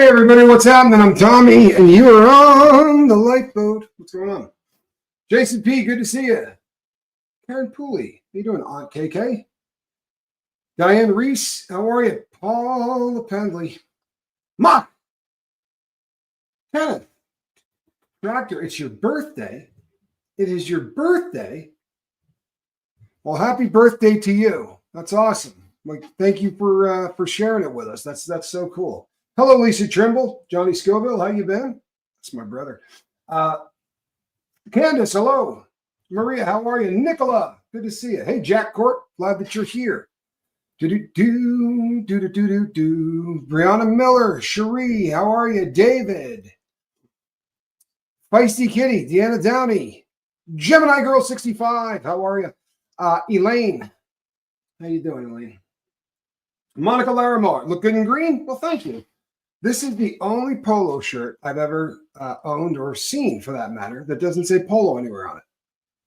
Hey everybody, what's happening? I'm Tommy, and you are on the lifeboat. What's going on? Jason P, good to see you. Karen Pooley, how you doing, Aunt KK? Diane Reese, how are you? Paul Pendley. Ma! Kenneth. Tractor, it's your birthday. It is your birthday. Well, happy birthday to you. That's awesome. Like, thank you for sharing it with us. That's so cool. Hello, Lisa Trimble. Johnny Scoville, how you been? That's my brother. Candace, hello. Maria, how are you? Nicola, good to see you. Hey, Jack Court, glad that you're here. Brianna Miller, Cherie, how are you? David. Feisty Kitty, Deanna Downey. Gemini Girl 65, how are you? Elaine, how you doing, Elaine? Monica Larimore, look good in green? Well, thank you. This is the only polo shirt I've ever owned or seen, for that matter, that doesn't say polo anywhere on it.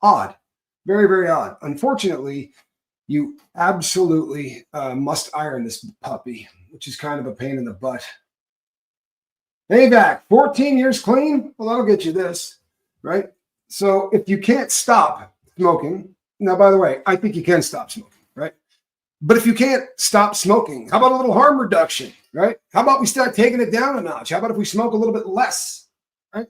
Odd. Very, very odd. Unfortunately, you absolutely must iron this puppy, which is kind of a pain in the butt. Hey, Vac, 14 years clean? Well, that'll get you this, right? So if you can't stop smoking, now, by the way, I think you can stop smoking, right? But if you can't stop smoking, how about a little harm reduction, right? How about we start taking it down a notch? How about if we smoke a little bit less, right?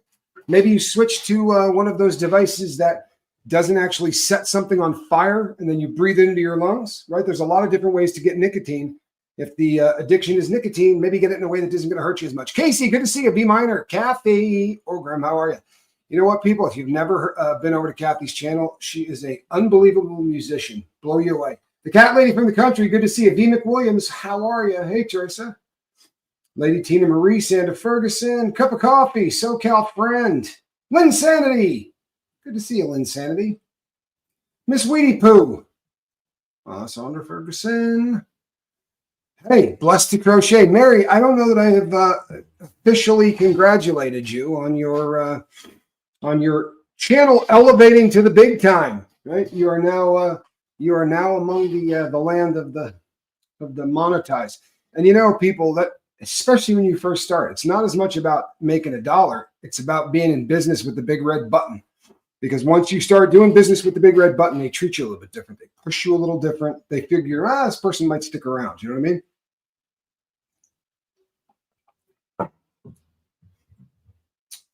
Maybe you switch to one of those devices that doesn't actually set something on fire and then you breathe it into your lungs, right? There's a lot of different ways to get nicotine. If the addiction is nicotine, maybe get it in a way that isn't going to hurt you as much. Casey, good to see you. B minor. Kathy Ogram, how are you? You know what, people? If you've never been over to Kathy's channel, she is an unbelievable musician. Blow you away. The cat lady from the country, good to see you. V. McWilliams, how are you? Hey, Teresa. Lady Tina Marie, Sandra Ferguson, cup of coffee, SoCal friend. Lynn Sanity. Good to see you, Lynn Sanity. Miss Weedy Poo. Sandra Ferguson. Hey, blessed to crochet. Mary, I don't know that I have officially congratulated you on your channel elevating to the big time, right? You are now among the land of the monetized. And you know, people, that especially when you first start, it's not as much about making a dollar. It's about being in business with the big red button. Because once you start doing business with the big red button, they treat you a little bit different. They push you a little different. They figure, this person might stick around. You know what I mean?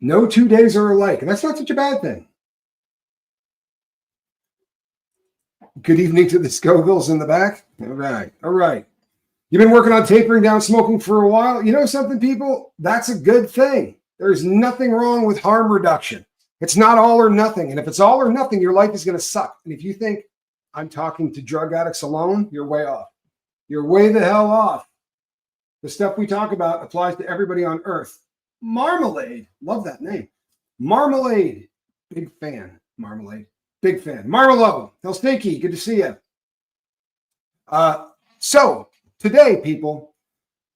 No 2 days are alike. And that's not such a bad thing. Good evening to the Scovilles in the back. All right. All right. You've been working on tapering down smoking for a while. You know something, people? That's a good thing. There's nothing wrong with harm reduction. It's not all or nothing. And if it's all or nothing, your life is going to suck. And if you think I'm talking to drug addicts alone, you're way off. You're way the hell off. The stuff we talk about applies to everybody on earth. Marmalade. Love that name. Marmalade. Big fan. Marmalade. Big fan. Marmelo. Helsinki. Good to see you. So today, people,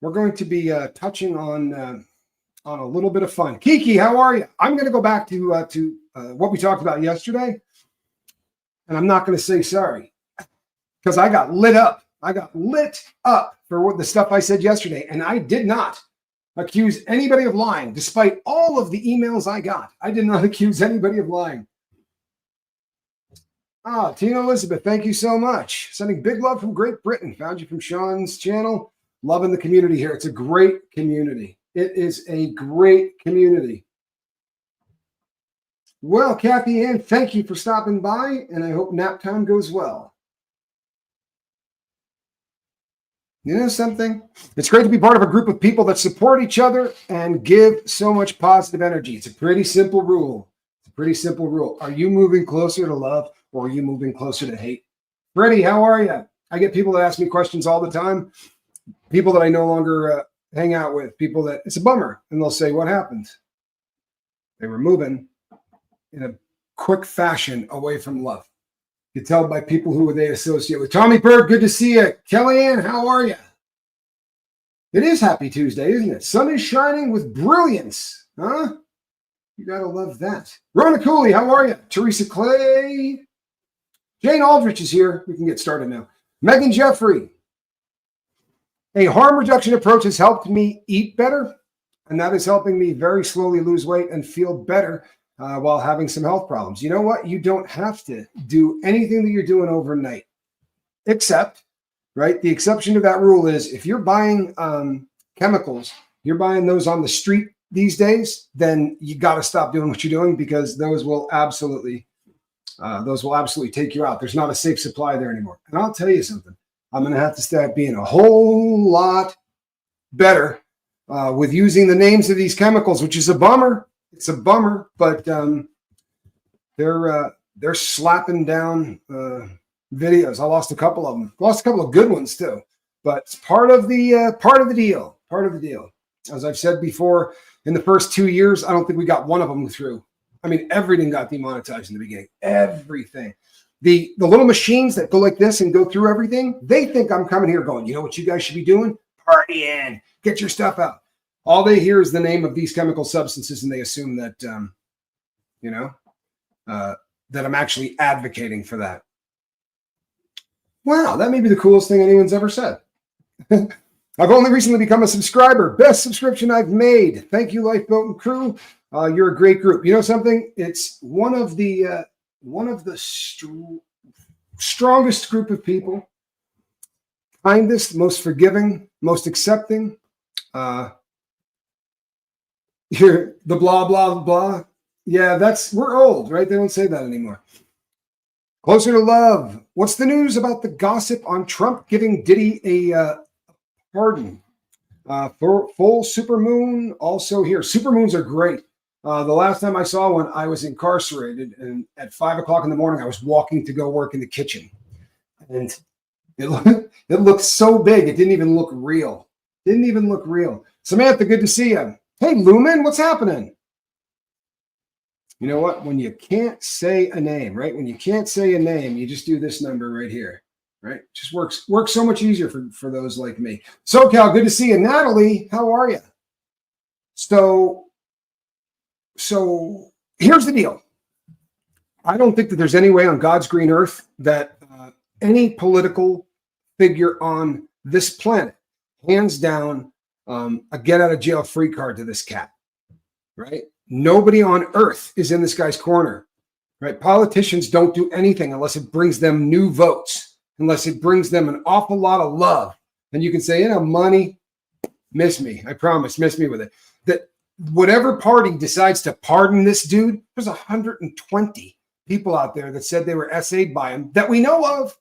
we're going to be touching on a little bit of fun. Kiki, how are you? I'm going to go back to what we talked about yesterday, and I'm not going to say sorry because I got lit up. I got lit up for what the stuff I said yesterday, and I did not accuse anybody of lying, despite all of the emails I got. I did not accuse anybody of lying. Tina Elizabeth, thank you so much. Sending big love from Great Britain. Found you from Sean's channel. Loving the community here. It's a great community. It is a great community. Well, Kathy Ann, thank you for stopping by, and I hope nap time goes well. You know something? It's great to be part of a group of people that support each other and give so much positive energy. It's a pretty simple rule. It's a pretty simple rule. Are you moving closer to love, or are you moving closer to hate? Freddie, how are you? I get people that ask me questions all the time. People that I no longer hang out with. People that, it's a bummer. And they'll say, what happened? They were moving in a quick fashion away from love. You can tell by people who they associate with. Tommy Bird, good to see you. Kellyanne, how are you? It is Happy Tuesday, isn't it? Sun is shining with brilliance. Huh? You got to love that. Rona Cooley, how are you? Teresa Clay. Jane Aldrich is here. We can get started now. Megan Jeffrey. A harm reduction approach has helped me eat better. And that is helping me very slowly lose weight and feel better while having some health problems. You know what? You don't have to do anything that you're doing overnight, except, right? The exception to that rule is if you're buying chemicals, you're buying those on the street these days, then you got to stop doing what you're doing, because those will absolutely take you out. There's not a safe supply there anymore. And I'll tell you something, I'm going to have to start being a whole lot better with using the names of these chemicals, which is a bummer. It's a bummer, but they're slapping down videos. I lost a couple of them. Lost a couple of good ones too, but it's part of the deal. Part of the deal. As I've said before, in the first 2 years, I don't think we got one of them through. I mean, everything got demonetized in the beginning. Everything. The little machines that go like this and go through everything, they think I'm coming here going, you know what you guys should be doing? Partying. Get your stuff out. All they hear is the name of these chemical substances, and they assume that, that I'm actually advocating for that. Wow, that may be the coolest thing anyone's ever said. I've only recently become a subscriber. Best subscription I've made. Thank you, Lifeboat and crew. You're a great group. You know something? It's one of the strongest group of people, kindest, most forgiving, most accepting. You're the blah, blah, blah. Yeah, we're old, right? They don't say that anymore. Closer to love. What's the news about the gossip on Trump giving Diddy a pardon? For full supermoon also here. Supermoons are great. The last time I saw one, I was incarcerated, and at 5 o'clock in the morning, I was walking to go work in the kitchen, and it looked so big, it didn't even look real. Didn't even look real. Samantha, good to see you. Hey, Lumen, what's happening? You know what? When you can't say a name, right? When you can't say a name, you just do this number right here, right? Just works so much easier for those like me. SoCal, good to see you. Natalie, how are you? So here's the deal. I don't think that there's any way on God's green earth that any political figure on this planet hands down a get out of jail free card to this cat, right? Nobody on earth is in this guy's corner, right? Politicians don't do anything unless it brings them new votes, unless it brings them an awful lot of love. And you can say, money, miss me. I promise, miss me with it. That whatever party decides to pardon this dude, there's 120 people out there that said they were SA'd by him that we know of,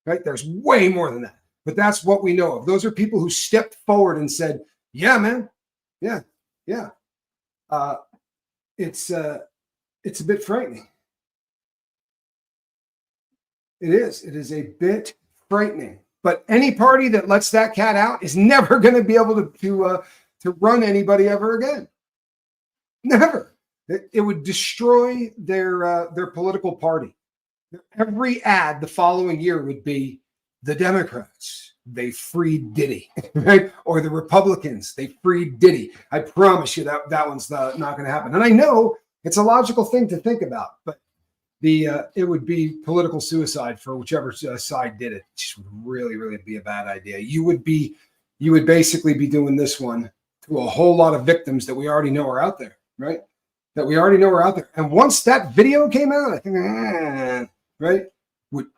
right? There's way more than that, but that's what we know of. Those are people who stepped forward and said, yeah, man. Yeah. It's a bit frightening. It is a bit frightening, but any party that lets that cat out is never going to be able to run anybody ever again. Never. It would destroy their political party. Every ad the following year would be the Democrats, they freed Diddy, right? Or the Republicans, they freed Diddy. I promise you that one's not going to happen. And I know it's a logical thing to think about, but it would be political suicide for whichever side did it. It just would really, really be a bad idea. You would basically be doing this one to a whole lot of victims that we already know are out there, right? That we already know are out there. And once that video came out, I think, right?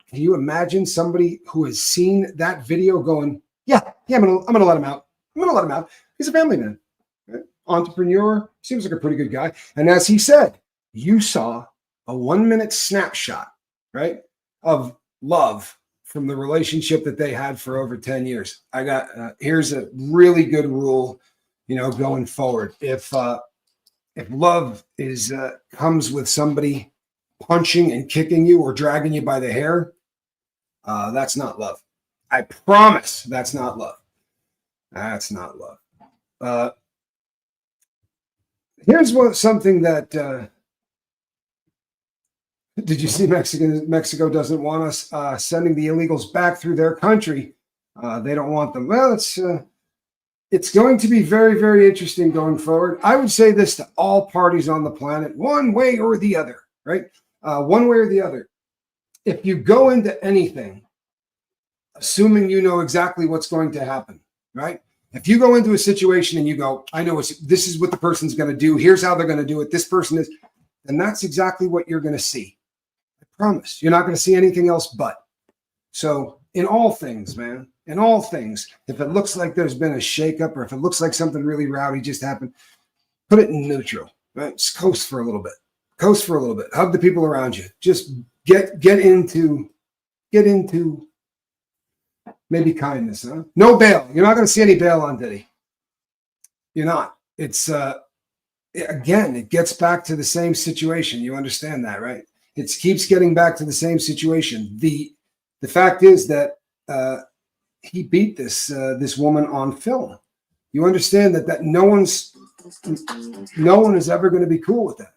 Can you imagine somebody who has seen that video going, yeah, I'm gonna let him out. I'm gonna let him out. He's a family man, right? Entrepreneur, seems like a pretty good guy. And as he said, you saw a 1-minute snapshot, right, of love from the relationship that they had for over 10 years. I got here's a really good rule, going forward. If love comes with somebody punching and kicking you or dragging you by the hair, that's not love. I promise that's not love. That's not love. Here's something that did you see? Mexico doesn't want us sending the illegals back through their country. They don't want them. Well, it's going to be very, very interesting going forward. I would say this to all parties on the planet, one way or the other, right? One way or the other. If you go into anything assuming you know exactly what's going to happen, right? If you go into a situation and you go, I know this is what the person's going to do. Here's how they're going to do it. This person is, and that's exactly what you're going to see. I promise. You're not going to see anything else but. So in all things, man, in all things, if it looks like there's been a shakeup or if it looks like something really rowdy just happened, put it in neutral, right? Just coast for a little bit. Coast for a little bit. Hug the people around you. Just get into maybe kindness, huh? No bail. You're not going to see any bail on Diddy. You're not. It's again, it gets back to the same situation. You understand that, right? It keeps getting back to the same situation. The fact is that he beat this woman on film. You understand that no one is ever going to be cool with that.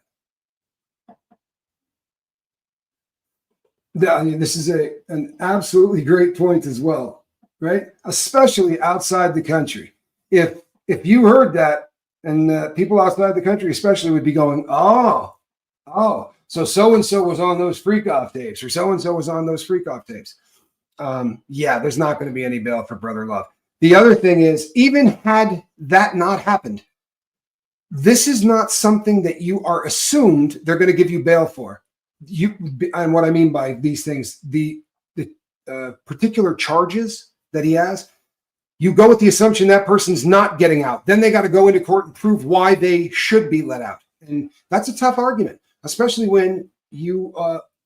I mean, this is an absolutely great point as well, right? Especially outside the country. If you heard that, and people outside the country especially would be going, oh, so-and-so was on those freak-off tapes, or so-and-so was on those freak-off tapes. Yeah, there's not going to be any bail for Brother Love. The other thing is, even had that not happened, this is not something that you are assumed they're going to give you bail for. And what I mean by these things, the particular charges that he has, you go with the assumption that person's not getting out. Then they got to go into court and prove why they should be let out. And that's a tough argument, especially when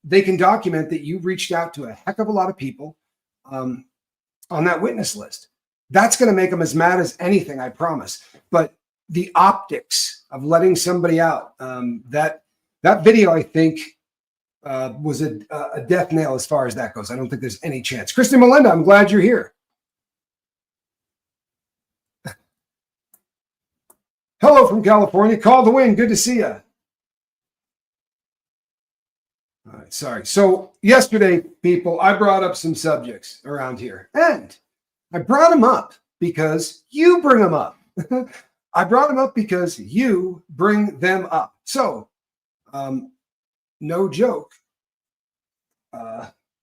they can document that you reached out to a heck of a lot of people on that witness list. That's going to make them as mad as anything, I promise. But the optics of letting somebody out, that video, I think, was a death nail as far as that goes. I don't think there's any chance. Kristen Melinda, I'm glad you're here. Hello from California. Call to win. Good to see you. All right, sorry. So yesterday, people, I brought up some subjects around here. And I brought them up because you bring them up. I brought them up because you bring them up. So, no joke.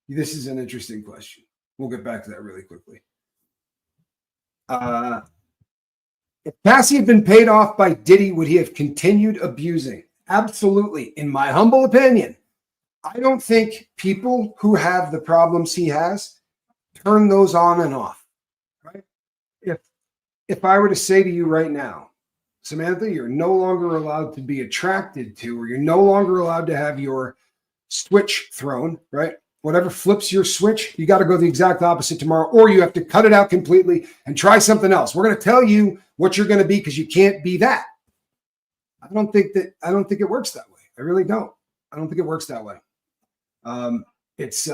This is an interesting question. We'll get back to that really quickly. If Cassie had been paid off by Diddy, would he have continued abusing? Absolutely. In my humble opinion, I don't think people who have the problems he has turn those on and off. Right? If I were to say to you right now, Samantha, you're no longer allowed to be attracted to, or you're no longer allowed to have your switch thrown, right? Whatever flips your switch, you got to go the exact opposite tomorrow, or you have to cut it out completely and try something else. We're going to tell you what you're going to be because you can't be that. I don't think it works that way. I really don't. I don't think it works that way. It's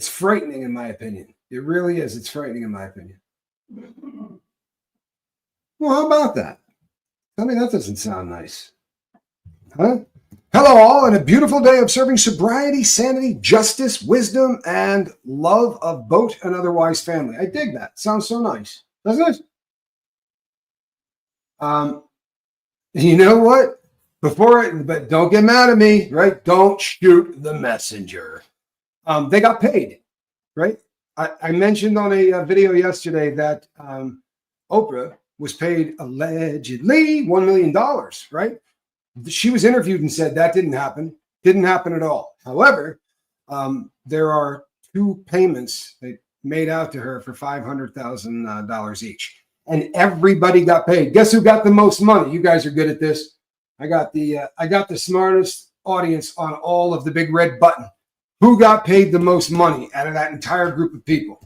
frightening in my opinion. It really is. It's frightening in my opinion. Well, how about that? I mean, that doesn't sound nice. Huh? Hello, all, and a beautiful day of serving sobriety, sanity, justice, wisdom, and love of boat and otherwise family. I dig that. Sounds so nice, doesn't it? You know what? But don't get mad at me, right? Don't shoot the messenger. They got paid, right? I mentioned on a video yesterday that Oprah was paid allegedly $1 million, right? She was interviewed and said that didn't happen. Didn't happen at all. However, there are two payments that made out to her for $500,000 each. And everybody got paid. Guess who got the most money? You guys are good at this. I got the smartest audience on all of the big red button. Who got paid the most money out of that entire group of people?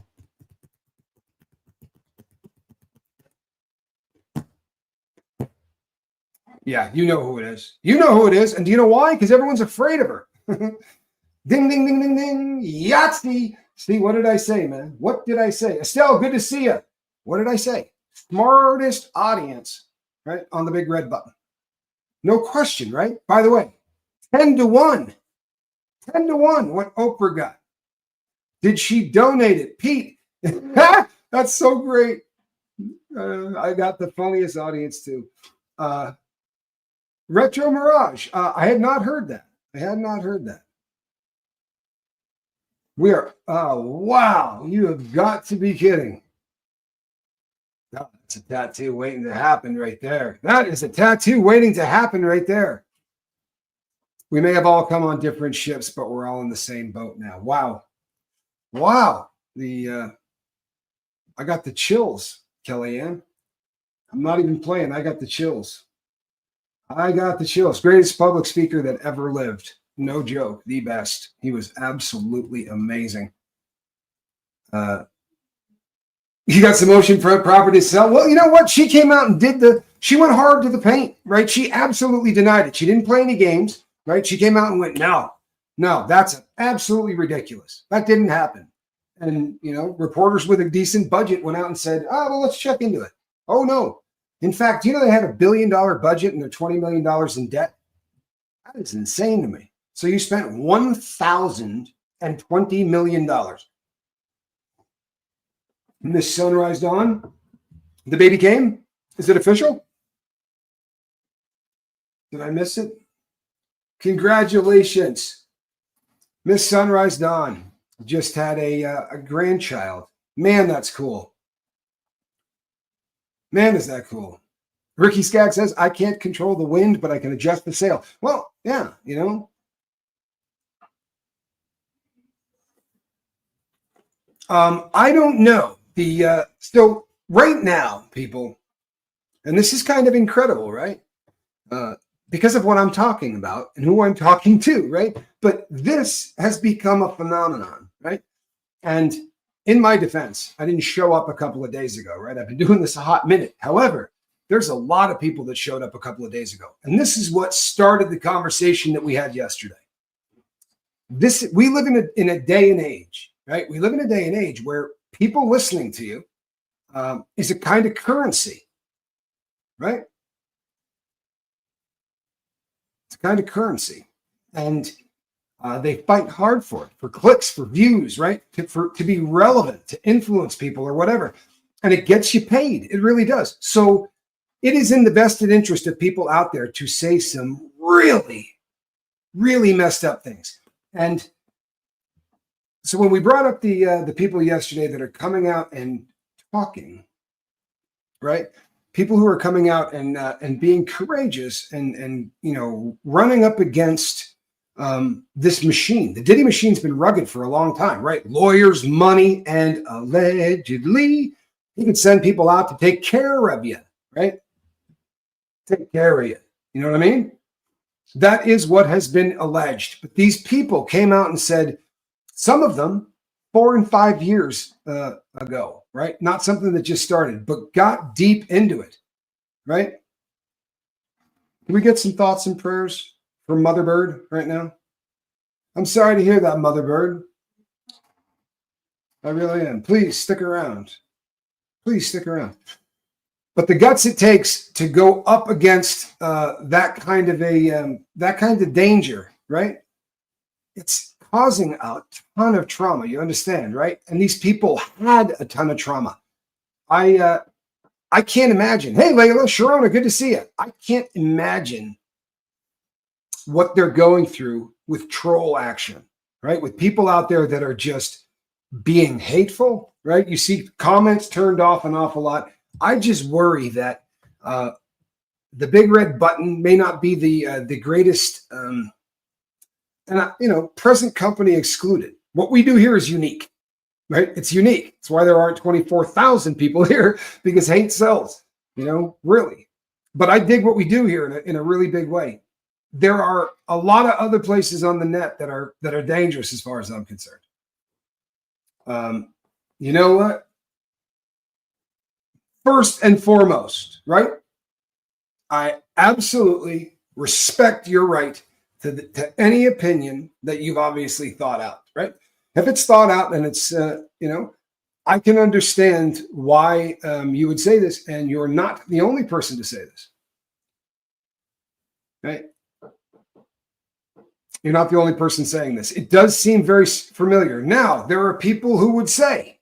Yeah, you know who it is. You know who it is. And do you know why? Because everyone's afraid of her. Ding, ding, ding, ding, ding. Yahtzee. See, what did I say, man? What did I say? Estelle, good to see you. What did I say? Smartest audience, right? On the big red button. No question, right? By the way, 10-1. 10-1 what Oprah got. Did she donate it? Pete. That's so great. I got the funniest audience too. Retro Mirage. I had not heard that. We are, oh, wow. You have got to be kidding. Oh, that's a tattoo waiting to happen right there. That is a tattoo waiting to happen right there. We may have all come on different ships, but we're all in the same boat now. Wow. Wow. I got the chills, Kellyanne. I'm not even playing. I got the chills. I got the chills. Greatest public speaker that ever lived. No joke. The best. He was absolutely amazing. You got some oceanfront property to sell. Well, you know what? She came out and she went hard to the paint, right? She absolutely denied it. She didn't play any games, right? She came out and went, no, that's absolutely ridiculous. That didn't happen. And, reporters with a decent budget went out and said, well, let's check into it. Oh, no. In fact, they had $1 billion budget and they're $20 million in debt. That is insane to me. So you spent $1,020 million. Miss Sunrise Dawn, the baby came. Is it official? Did I miss it? Congratulations. Miss Sunrise Dawn just had a grandchild. Man, that's cool. Man, is that cool. Ricky Skaggs says, I can't control the wind, but I can adjust the sail. Well, yeah, I don't know. So right now, people, and this is kind of incredible, right? Because of what I'm talking about and who I'm talking to, right? But this has become a phenomenon, right? And in my defense, I didn't show up a couple of days ago, right? I've been doing this a hot minute. However, there's a lot of people that showed up a couple of days ago. And this is what started the conversation that we had yesterday. We live in a day and age, right? We live in a day and age where people listening to you is a kind of currency, right? It's a kind of currency. And they fight hard for it, for clicks, for views, right? To be relevant, to influence people or whatever. And it gets you paid. It really does. So it is in the vested interest of people out there to say some really, really messed up things. And so when we brought up the people yesterday that are coming out and talking, right? People who are coming out and being courageous and running up against this machine. The Diddy machine's been rugged for a long time, right? Lawyers, money, and allegedly he could send people out to take care of you, right? Take care of you. You know what I mean? That is what has been alleged. But these people came out and said, some of them 4 and 5 years ago, right? Not something that just started, but got deep into it, right? Can we get some thoughts and prayers for Mother Bird right now? I'm sorry to hear that, Mother Bird. I really am. Please stick around. Please stick around. But the guts it takes to go up against that kind of danger, right? It's causing a ton of trauma. You understand, right? And these people had a ton of trauma. I can't imagine. Hey, Layla, Sharona, good to see you. I can't imagine what they're going through with troll action, right? With people out there that are just being hateful, right? You see comments turned off an awful lot. I just worry that the big red button may not be the greatest, present company excluded. What we do here is unique, right? It's unique. It's why there aren't 24,000 people here, because hate sells, really. But I dig what we do here in a really big way. There are a lot of other places on the net that are dangerous as far as I'm concerned. You know what? First and foremost, right? I absolutely respect your right to any opinion that you've obviously thought out, right? If it's thought out and it's, I can understand why you would say this, and you're not the only person to say this, right? You're not the only person saying this. It does seem very familiar. Now, there are people who would say,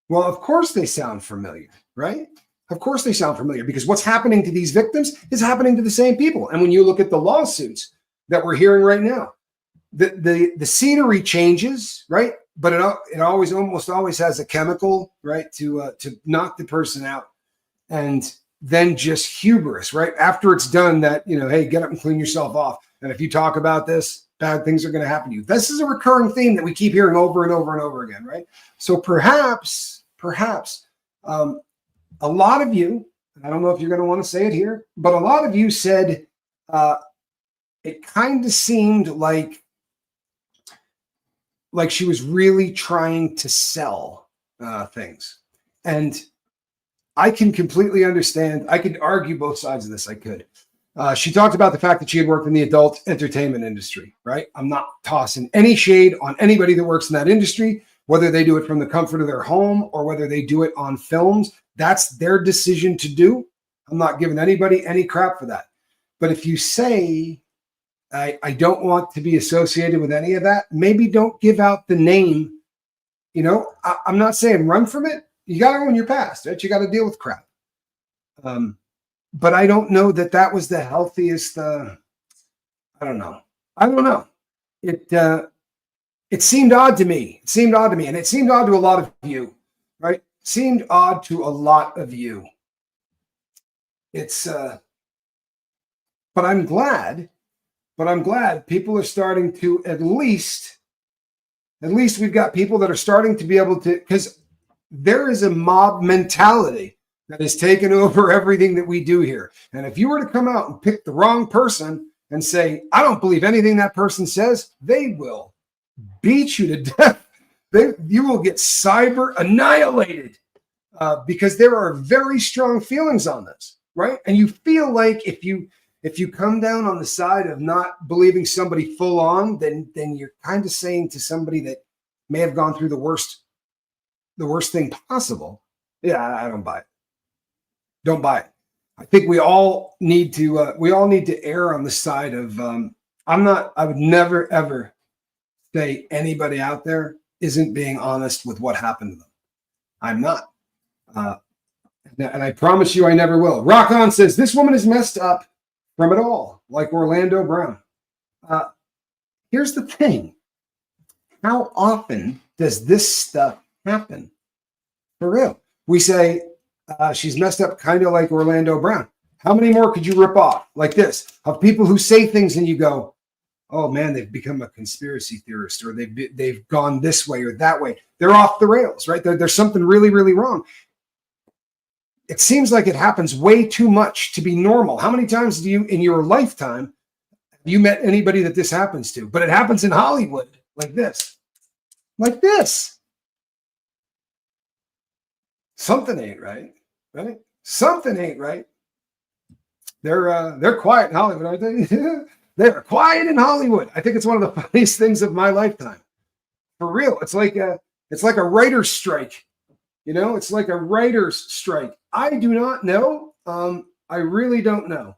well, of course they sound familiar, right? Of course they sound familiar, because what's happening to these victims is happening to the same people. And when you look at the lawsuits that we're hearing right now, the scenery changes, right? But it almost always has a chemical, right, to knock the person out. and then just hubris, right? After it's done that, hey, get up and clean yourself off. And if you talk about this, bad things are going to happen to you. This is a recurring theme that we keep hearing over and over and over again, right? So perhaps, a lot of you, I don't know if you're going to want to say it here, but a lot of you said it kind of seemed like she was really trying to sell things. And I can completely understand. I could argue both sides of this. I could. She talked about the fact that she had worked in the adult entertainment industry, right? I'm not tossing any shade on anybody that works in that industry, whether they do it from the comfort of their home or whether they do it on films. That's their decision to do. I'm not giving anybody any crap for that. But if you say, I don't want to be associated with any of that, maybe don't give out the name. I'm not saying run from it. You got to own your past, right? You got to deal with crap. But I don't know that was the healthiest. I don't know. It seemed odd to me. And it seemed odd to a lot of you, right? Seemed odd to a lot of you. It's, but I'm glad people are starting to at least we've got people that are starting to be able to, because there is a mob mentality that has taken over everything that we do here. And if you were to come out and pick the wrong person and say, I don't believe anything that person says, they will beat you to death. You will get cyber annihilated because there are very strong feelings on this, right? And you feel like if you come down on the side of not believing somebody full on, then you're kind of saying to somebody that may have gone through the worst thing possible. Yeah, I don't buy it. Don't buy it. I think we all need to err on the side of I would never ever say anybody out there isn't being honest with what happened to them. I'm not. And I promise you I never will. Rock On says this woman is messed up from it all, like Orlando Brown. Here's the thing. How often does this stuff happen? For real. We say she's messed up kind of like Orlando Brown. How many more could you rip off like this of people who say things and you go, oh man, they've become a conspiracy theorist, or they've gone this way or that way. They're off the rails, right? There's something really, really wrong. It seems like it happens way too much to be normal. How many times do you, in your lifetime, you met anybody that this happens to? But it happens in Hollywood like this. Like this. Something ain't right, right? Something ain't right. They're quiet in Hollywood, aren't they? They're quiet in Hollywood. I think it's one of the funniest things of my lifetime. For real. It's like a writer's strike. It's like a writer's strike. I do not know. I really don't know.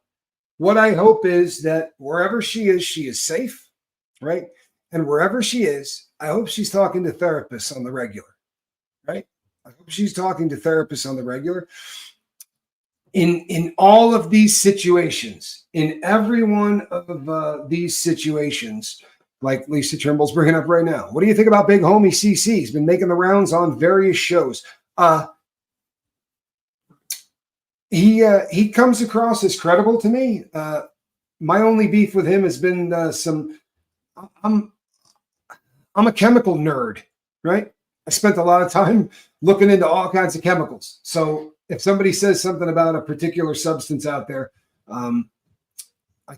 What I hope is that wherever she is safe, right? And wherever she is, I hope she's talking to therapists on the regular, right? I hope she's talking to therapists on the regular. In all of these situations, in every one of these situations, like Lisa Trimble's bringing up right now. What do you think about big homie CC? He's been making the rounds on various shows. He comes across as credible to me. My only beef with him has been I'm a chemical nerd, right? I spent a lot of time looking into all kinds of chemicals. So if somebody says something about a particular substance out there, I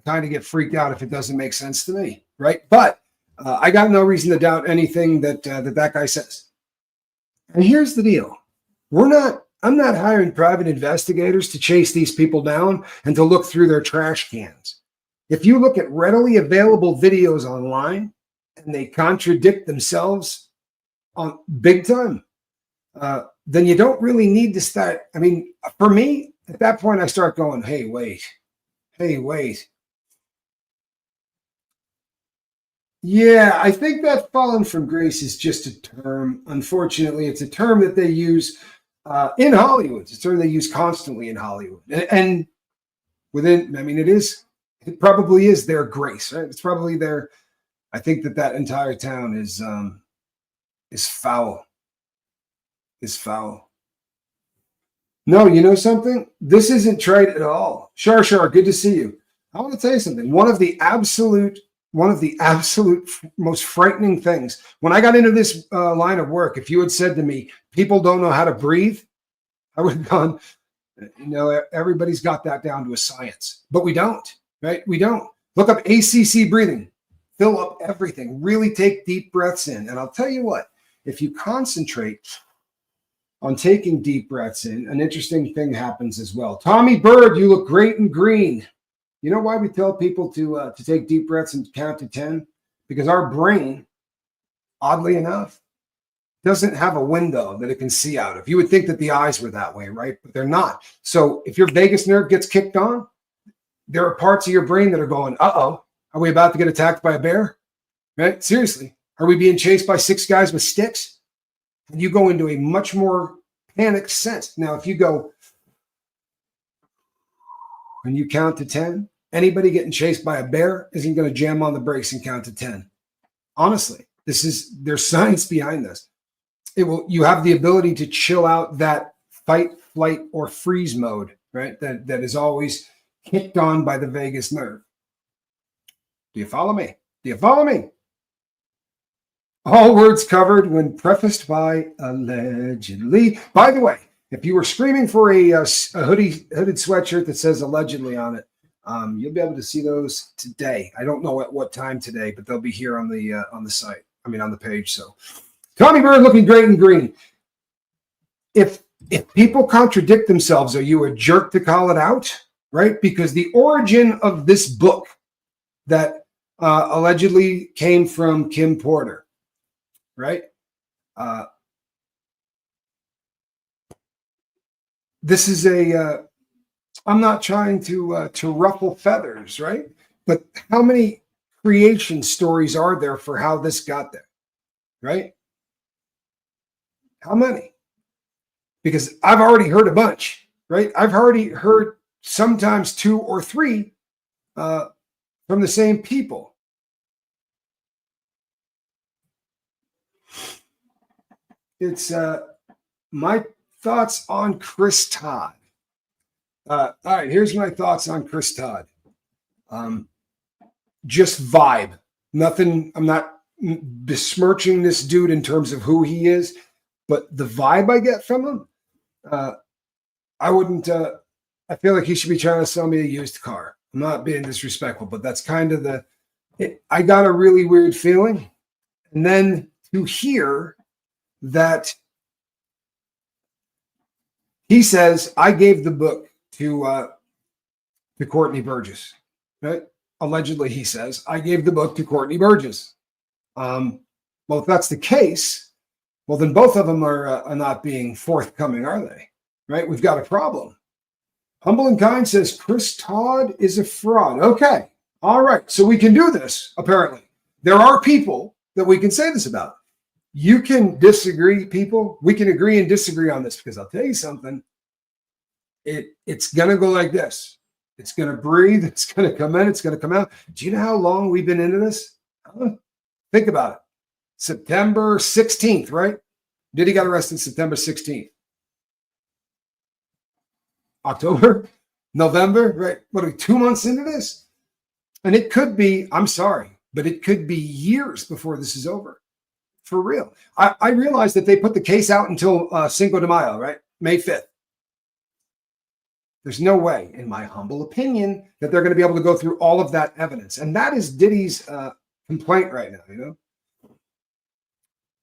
kind of get freaked out if it doesn't make sense to me, right? But I got no reason to doubt anything that guy says. And here's the deal. I'm not hiring private investigators to chase these people down and to look through their trash cans. If you look at readily available videos online and they contradict themselves on big time, then you don't really need to start. I mean, for me, at that point, I start going, hey, wait. Yeah, I think that fallen from grace is just a term. Unfortunately, it's a term that they use in Hollywood. It's a term they use constantly in Hollywood. And within, I mean, it probably is their grace, right? It's probably their, I think that entire town is foul. Is foul. No, you know something? This isn't trite at all. Shar, good to see you. I want to tell you something. One of the absolute most frightening things when I got into this line of work, if you had said to me, people don't know how to breathe, I would have gone, everybody's got that down to a science, but we don't, right? We don't. Look up ACC breathing, fill up everything, really take deep breaths in. And I'll tell you what, if you concentrate on taking deep breaths in, an interesting thing happens as well. Tommy Bird, you look great in green. You know why we tell people to take deep breaths and count to 10? Because our brain, oddly enough, doesn't have a window that it can see out of. You would think that the eyes were that way, right? But they're not. So if your vagus nerve gets kicked on, there are parts of your brain that are going, uh-oh, are we about to get attacked by a bear? Right? Seriously. Are we being chased by 6 guys with sticks? And you go into a much more panicked sense. Now, if you go and you count to 10, anybody getting chased by a bear isn't going to jam on the brakes and count to 10. Honestly, there's science behind this. You have the ability to chill out that fight, flight, or freeze mode, right? That is always kicked on by the vagus nerve. Do you follow me? All words covered when prefaced by allegedly. By the way, if you were screaming for a hooded sweatshirt that says allegedly on it, you'll be able to see those today. I don't know at what time today, but they'll be here on the site. I mean, on the page. So, Tommy Bird looking great in green. If people contradict themselves, are you a jerk to call it out? Right? Because the origin of this book that allegedly came from Kim Porter, right? This is I'm not trying to ruffle feathers, right? But how many creation stories are there for how this got there, right? How many? Because I've already heard a bunch, right? I've already heard sometimes 2 or 3 from the same people. It's my thoughts on Chris Todd. All right, here's my thoughts on Chris Todd. Just vibe. Nothing, I'm not besmirching this dude in terms of who he is, but the vibe I get from him, I wouldn't, I feel like he should be trying to sell me a used car. I'm not being disrespectful, but that's kind of I got a really weird feeling. And then to hear that he says, I gave the book to Courtney Burgess, right? Allegedly, he says, I gave the book to Courtney Burgess. Well, if that's the case, well, then both of them are not being forthcoming, are they? Right? We've got a problem. Humble and Kind says, Chris Todd is a fraud. Okay. All right. So we can do this, apparently. There are people that we can say this about. You can disagree, people. We can agree and disagree on this because I'll tell you something. It's going to go like this. It's going to breathe. It's going to come in. It's going to come out. Do you know how long we've been into this? Think about it. September 16th, right? Diddy got arrested September 16th. October, November, right? What are we, 2 months into this? And it could be, I'm sorry, but it could be years before this is over. For real. I realized that they put the case out until Cinco de Mayo, right? May 5th. There's no way, in my humble opinion, that they're going to be able to go through all of that evidence. And that is Diddy's complaint right now, you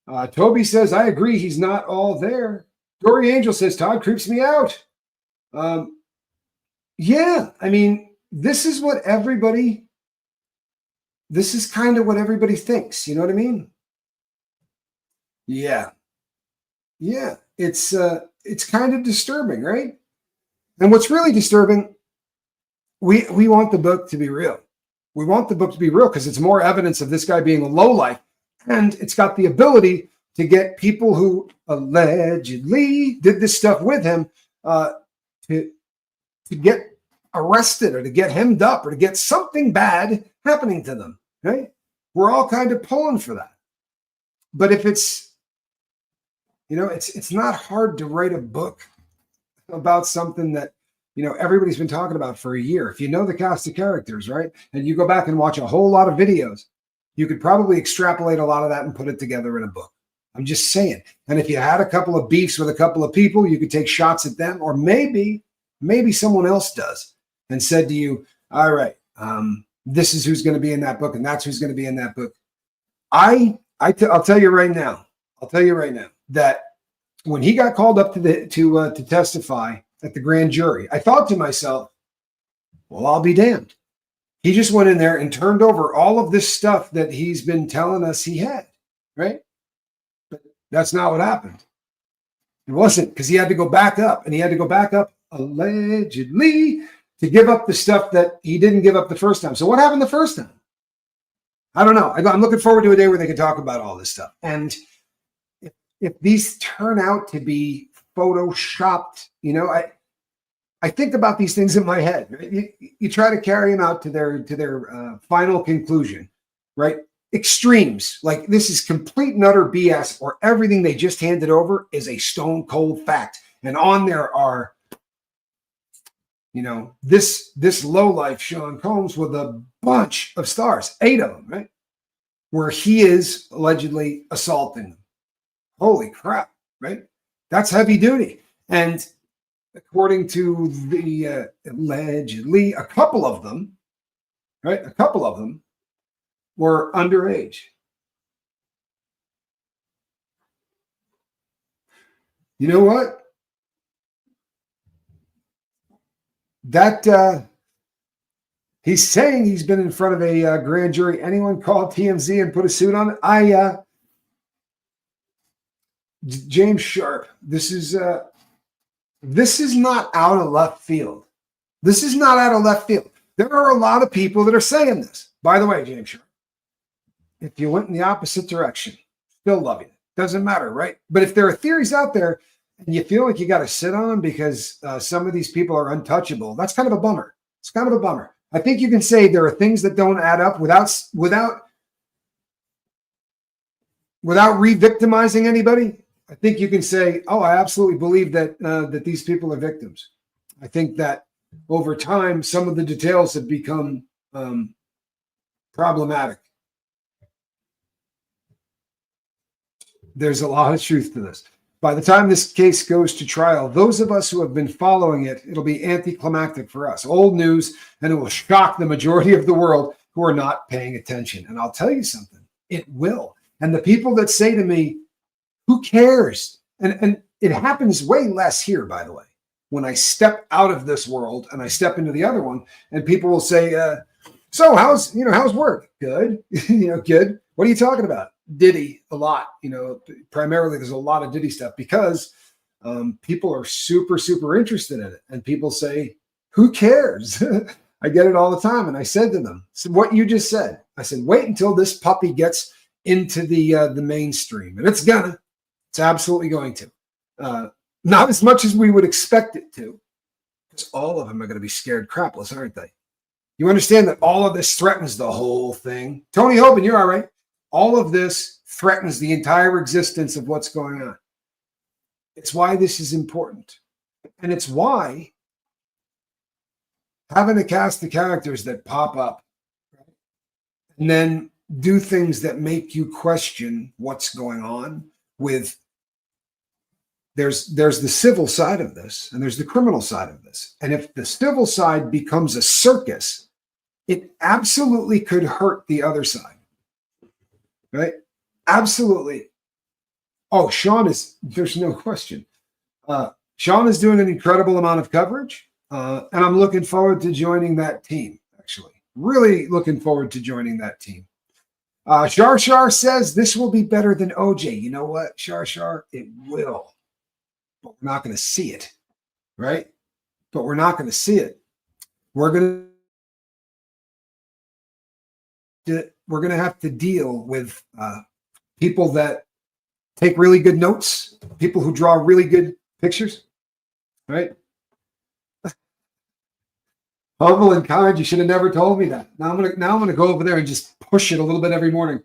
know? Toby says, I agree, he's not all there. Dory Angel says, Todd creeps me out. Yeah, I mean, this is kind of what everybody thinks. You know what I mean? Yeah. It's kind of disturbing, right? And what's really disturbing, we want the book to be real. We want the book to be real because it's more evidence of this guy being a lowlife, and it's got the ability to get people who allegedly did this stuff with him to get arrested or to get hemmed up or to get something bad happening to them, right? We're all kind of pulling for that. But if it's not hard to write a book about something that, everybody's been talking about for a year. If you know the cast of characters, right, and you go back and watch a whole lot of videos, you could probably extrapolate a lot of that and put it together in a book. I'm just saying. And if you had a couple of beefs with a couple of people, you could take shots at them, or maybe someone else does and said to you, all right, this is who's going to be in that book, and that's who's going to be in that book. I'll tell you right now that when he got called up to testify at the grand jury, I thought to myself, well, I'll be damned. He just went in there and turned over all of this stuff that he's been telling us he had, right? But that's not what happened. It wasn't, because he had to go back up, and he had to go back up allegedly to give up the stuff that he didn't give up the first time. So what happened the first time? I don't know. I'm looking forward to a day where they can talk about all this stuff. And if these turn out to be photoshopped, I think about these things in my head. Right? You try to carry them out to their final conclusion, right? Extremes, like this is complete and utter BS, or everything they just handed over is a stone cold fact. And on there are, this lowlife Sean Combs with a bunch of stars, 8 of them, right? Where he is allegedly assaulting them. Holy crap, right? That's heavy duty. And according to the allegedly, a couple of them were underage. You know what? That he's saying he's been in front of a grand jury. Anyone call TMZ and put a suit on it? James Sharp, this is not out of left field. This is not out of left field. There are a lot of people that are saying this. By the way, James Sharp, if you went in the opposite direction, still love you. Doesn't matter, right? But if there are theories out there and you feel like you got to sit on them because some of these people are untouchable, that's kind of a bummer. It's kind of a bummer. I think you can say there are things that don't add up without re-victimizing anybody. I think you can say, oh, I absolutely believe that that these people are victims. I think that over time, some of the details have become problematic. There's a lot of truth to this. By the time this case goes to trial, those of us who have been following it, it'll be anticlimactic for us. Old news, and it will shock the majority of the world who are not paying attention. And I'll tell you something, it will. And the people that say to me, who cares? And it happens way less here, by the way. When I step out of this world and I step into the other one, and people will say, so how's work? Good. Good. What are you talking about? Diddy a lot, primarily there's a lot of Diddy stuff because people are super, super interested in it. And people say, who cares? I get it all the time. And I said to them, so what you just said, I said, wait until this puppy gets into the mainstream. And it's absolutely going to. Not as much as we would expect it to, because all of them are going to be scared crapless, aren't they? You understand that all of this threatens the whole thing. Tony Hoban, you're all right. All of this threatens the entire existence of what's going on. It's why this is important. And it's why having a cast of characters that pop up and then do things that make you question what's going on with there's the civil side of this and there's the criminal side of this. And if the civil side becomes a circus, it absolutely could hurt the other side. Right? Absolutely. Oh, there's no question. Sean is doing an incredible amount of coverage. And I'm looking forward to joining that team, actually. Really looking forward to joining that team. Shar says this will be better than OJ. You know what, Shar? It will. But we're not going to see it. Right? But we're not going to see it. We're going to have to deal with people that take really good notes, people who draw really good pictures, right? Humble and kind. You should have never told me that. Now I'm gonna go over there and just push it a little bit every morning.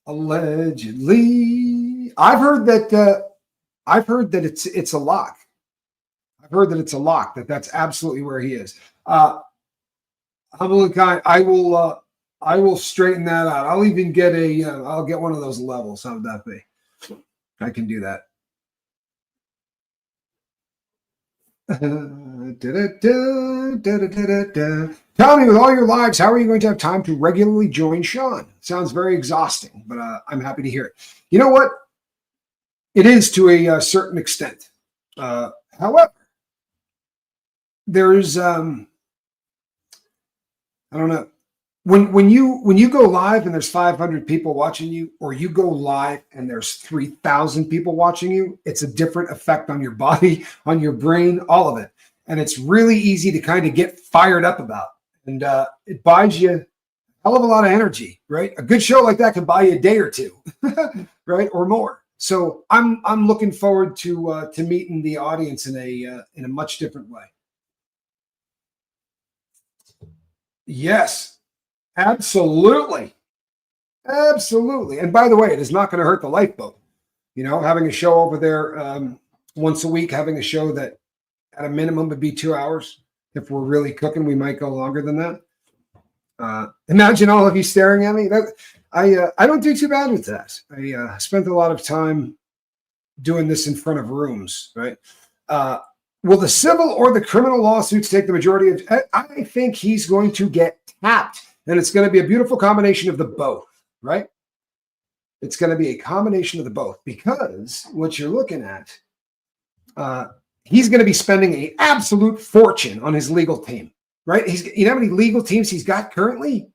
Allegedly, I've heard that I've heard that it's a lock. I've heard that it's a lock, that's absolutely where he is. Humble and kind. I will straighten that out. I'll even get I'll get one of those levels. How would that be? I can do that. Tommy, with all your lives, how are you going to have time to regularly join Sean? Sounds very exhausting, but I'm happy to hear it. You know what? It is to a certain extent. However, there's I don't know. When you go live and there's 500 people watching you, or you go live and there's 3,000 people watching you, it's a different effect on your body, on your brain, all of it. And it's really easy to kind of get fired up about. And it buys you a hell of a lot of energy, right? A good show like that can buy you a day or two, right? Or more. So I'm looking forward to meeting the audience in a much different way. Yes. Absolutely. Absolutely. And by the way, it is not going to hurt the lifeboat. You know, having a show over there once a week, having a show that at a minimum would be 2 hours. If we're really cooking, we might go longer than that. Imagine all of you staring at me. I don't do too bad with that. I spent a lot of time doing this in front of rooms, right? Will the civil or the criminal lawsuits take the majority of? I think he's going to get tapped. And it's going to be a beautiful combination of the both, right? It's going to be a combination of the both, because what you're looking at, he's going to be spending an absolute fortune on his legal team, right? You know how many legal teams he's got currently?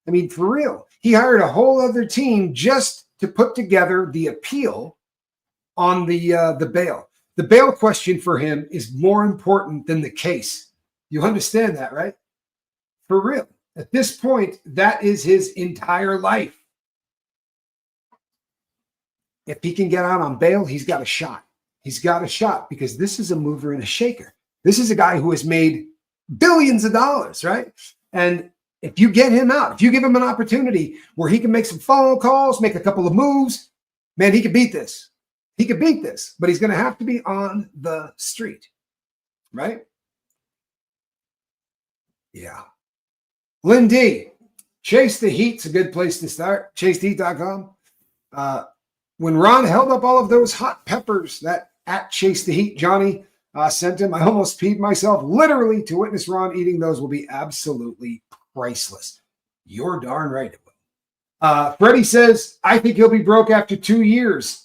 I mean, for real. He hired a whole other team just to put together the appeal on the bail. The bail question for him is more important than the case. You understand that, right? For real. At this point, that is his entire life. If he can get out on bail, he's got a shot. He's got a shot, because this is a mover and a shaker. This is a guy who has made billions of dollars, right? And if you get him out, if you give him an opportunity where he can make some phone calls, make a couple of moves, man, he could beat this. He could beat this, but he's going to have to be on the street, right? Yeah. Lynn D, Chase the Heat's a good place to start. ChaseTheHeat.com. When Ron held up all of those hot peppers that at Chase the Heat Johnny sent him, I almost peed myself. Literally, to witness Ron eating those will be absolutely priceless. You're darn right it will. Freddie says, I think he'll be broke after 2 years.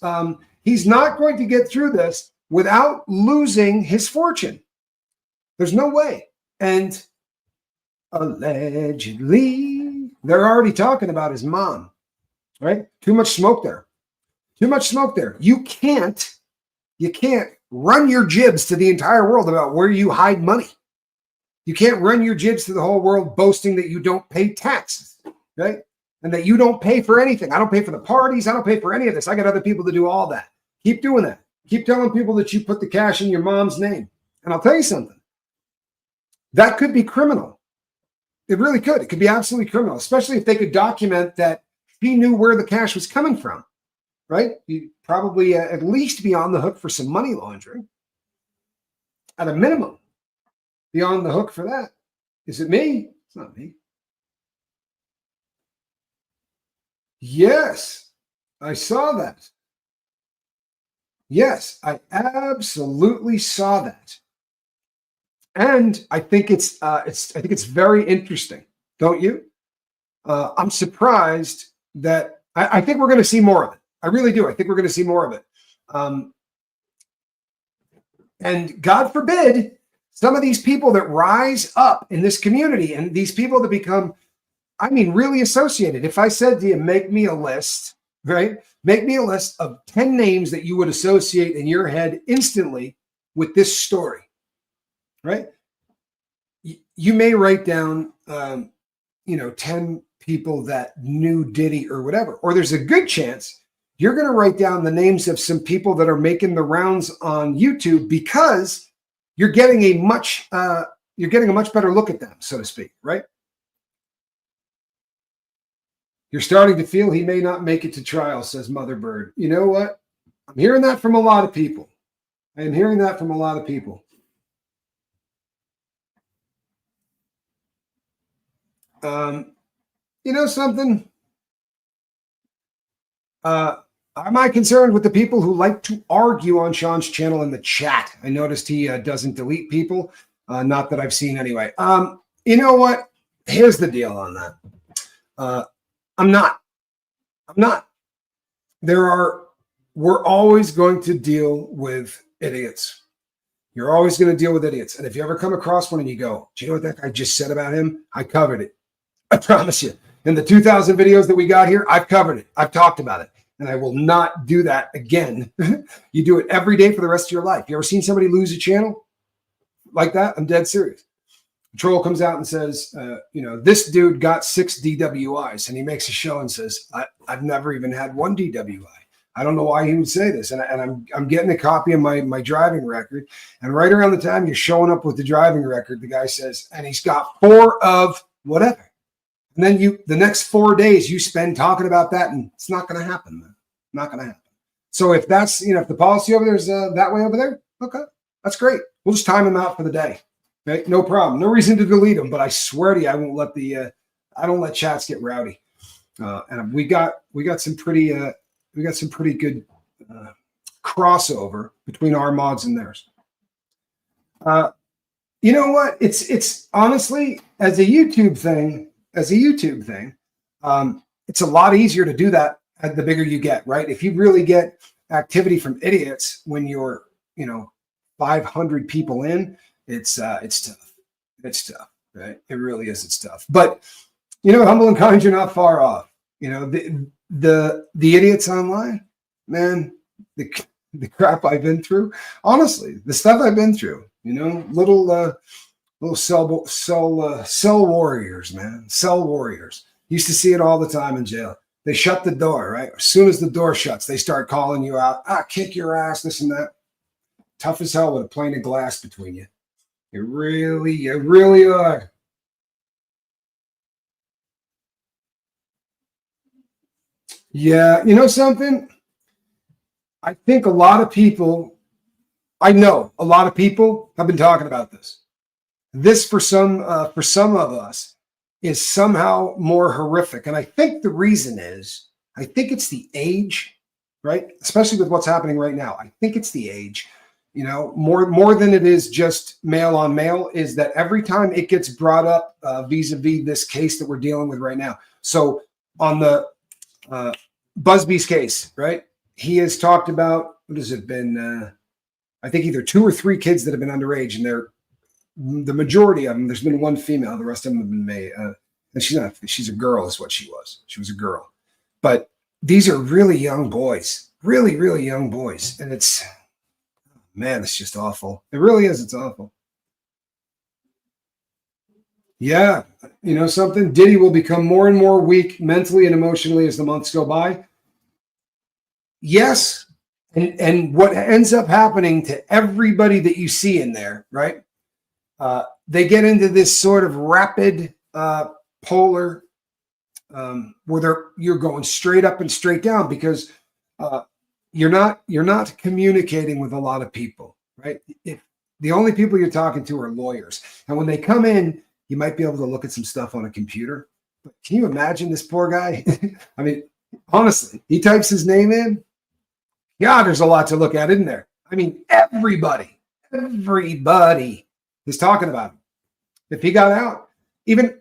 He's not going to get through this without losing his fortune. There's no way. And allegedly, they're already talking about his mom, right? Too much smoke there. Too much smoke there. You can't run your jibs to the entire world about where you hide money. You can't run your jibs to the whole world boasting that you don't pay taxes, right? And that you don't pay for anything. I don't pay for the parties. I don't pay for any of this. I got other people to do all that. Keep doing that. Keep telling people that you put the cash in your mom's name. And I'll tell you something. That could be criminal. It really could. It could be absolutely criminal, especially if they could document that he knew where the cash was coming from, right? You'd probably at least be on the hook for some money laundering. At a minimum, be on the hook for that. Is it me? It's not me. Yes, I saw that. Yes, I absolutely saw that. And I think it's very interesting, don't you? I'm surprised that I think we're going to see more of it. I really do. I think we're going to see more of it. And God forbid, some of these people that rise up in this community and these people that become, I mean, really associated. If I said to you, make me a list, right? Make me a list of 10 names that you would associate in your head instantly with this story. Right? You may write down, 10 people that knew Diddy or whatever, or there's a good chance you're going to write down the names of some people that are making the rounds on YouTube, because you're getting a much better look at them, so to speak, right? You're starting to feel he may not make it to trial, says Mother Bird. You know what? I'm hearing that from a lot of people. I am hearing that from a lot of people. You know something? Am I concerned with the people who like to argue on Sean's channel in the chat? I noticed he doesn't delete people. Not that I've seen anyway. You know what? Here's the deal on that. I'm not. We're always going to deal with idiots. You're always going to deal with idiots. And if you ever come across one and you go, do you know what that guy just said about him? I covered it. I promise you. In the 2,000 videos that we got here, I've covered it. I've talked about it. And I will not do that again. You do it every day for the rest of your life. You ever seen somebody lose a channel like that? I'm dead serious. The troll comes out and says, this dude got 6 DWIs. And he makes a show and says, I've never even had 1 DWI. I don't know why he would say this. And I'm getting a copy of my driving record. And right around the time you're showing up with the driving record, the guy says, and he's got 4 of whatever. And then the next 4 days you spend talking about that, and it's not going to happen, man. Not going to happen. So if that's, if the policy over there is that way over there, okay, that's great. We'll just time him out for the day. Okay, no problem. No reason to delete him, but I swear to you, I won't let I don't let chats get rowdy. And we got some pretty good crossover between our mods and theirs. You know what? It's honestly, as a YouTube thing, it's a lot easier to do that the bigger you get, right? If you really get activity from idiots when you're, 500 people in, it's tough. It's tough, right? It really is. It's tough. But, humble and kind, you're not far off. The idiots online, man, the crap I've been through, honestly, the stuff I've been through, little cell warriors, man. Cell warriors. Used to see it all the time in jail. They shut the door, right? As soon as the door shuts, they start calling you out. Kick your ass, this and that. Tough as hell with a plane of glass between you. You really are. Yeah, you know something? I think I know a lot of people have been talking about this. This for some of us is somehow more horrific. And I think the reason is, I think it's the age, right? Especially with what's happening right now. I think it's the age, more than it is just male on male, is that every time it gets brought up vis-a-vis this case that we're dealing with right now. So on the Busby's case, right? He has talked about, what has it been? I think either 2 or 3 kids that have been underage, and the majority of them, there's been 1 female, the rest of them have been male. And she's a girl is what she was. She was a girl. But these are really young boys, really, really young boys. And it's just awful. It really is. It's awful. Yeah. You know something? Diddy will become more and more weak mentally and emotionally as the months go by. Yes. And what ends up happening to everybody that you see in there, right? They get into this sort of rapid polar where you're going straight up and straight down because you're not communicating with a lot of people, right? The only people you're talking to are lawyers, and when they come in, you might be able to look at some stuff on a computer. But can you imagine this poor guy? I mean, honestly, he types his name in. Yeah, there's a lot to look at, isn't there? I mean, everybody is talking about him. If he got out, even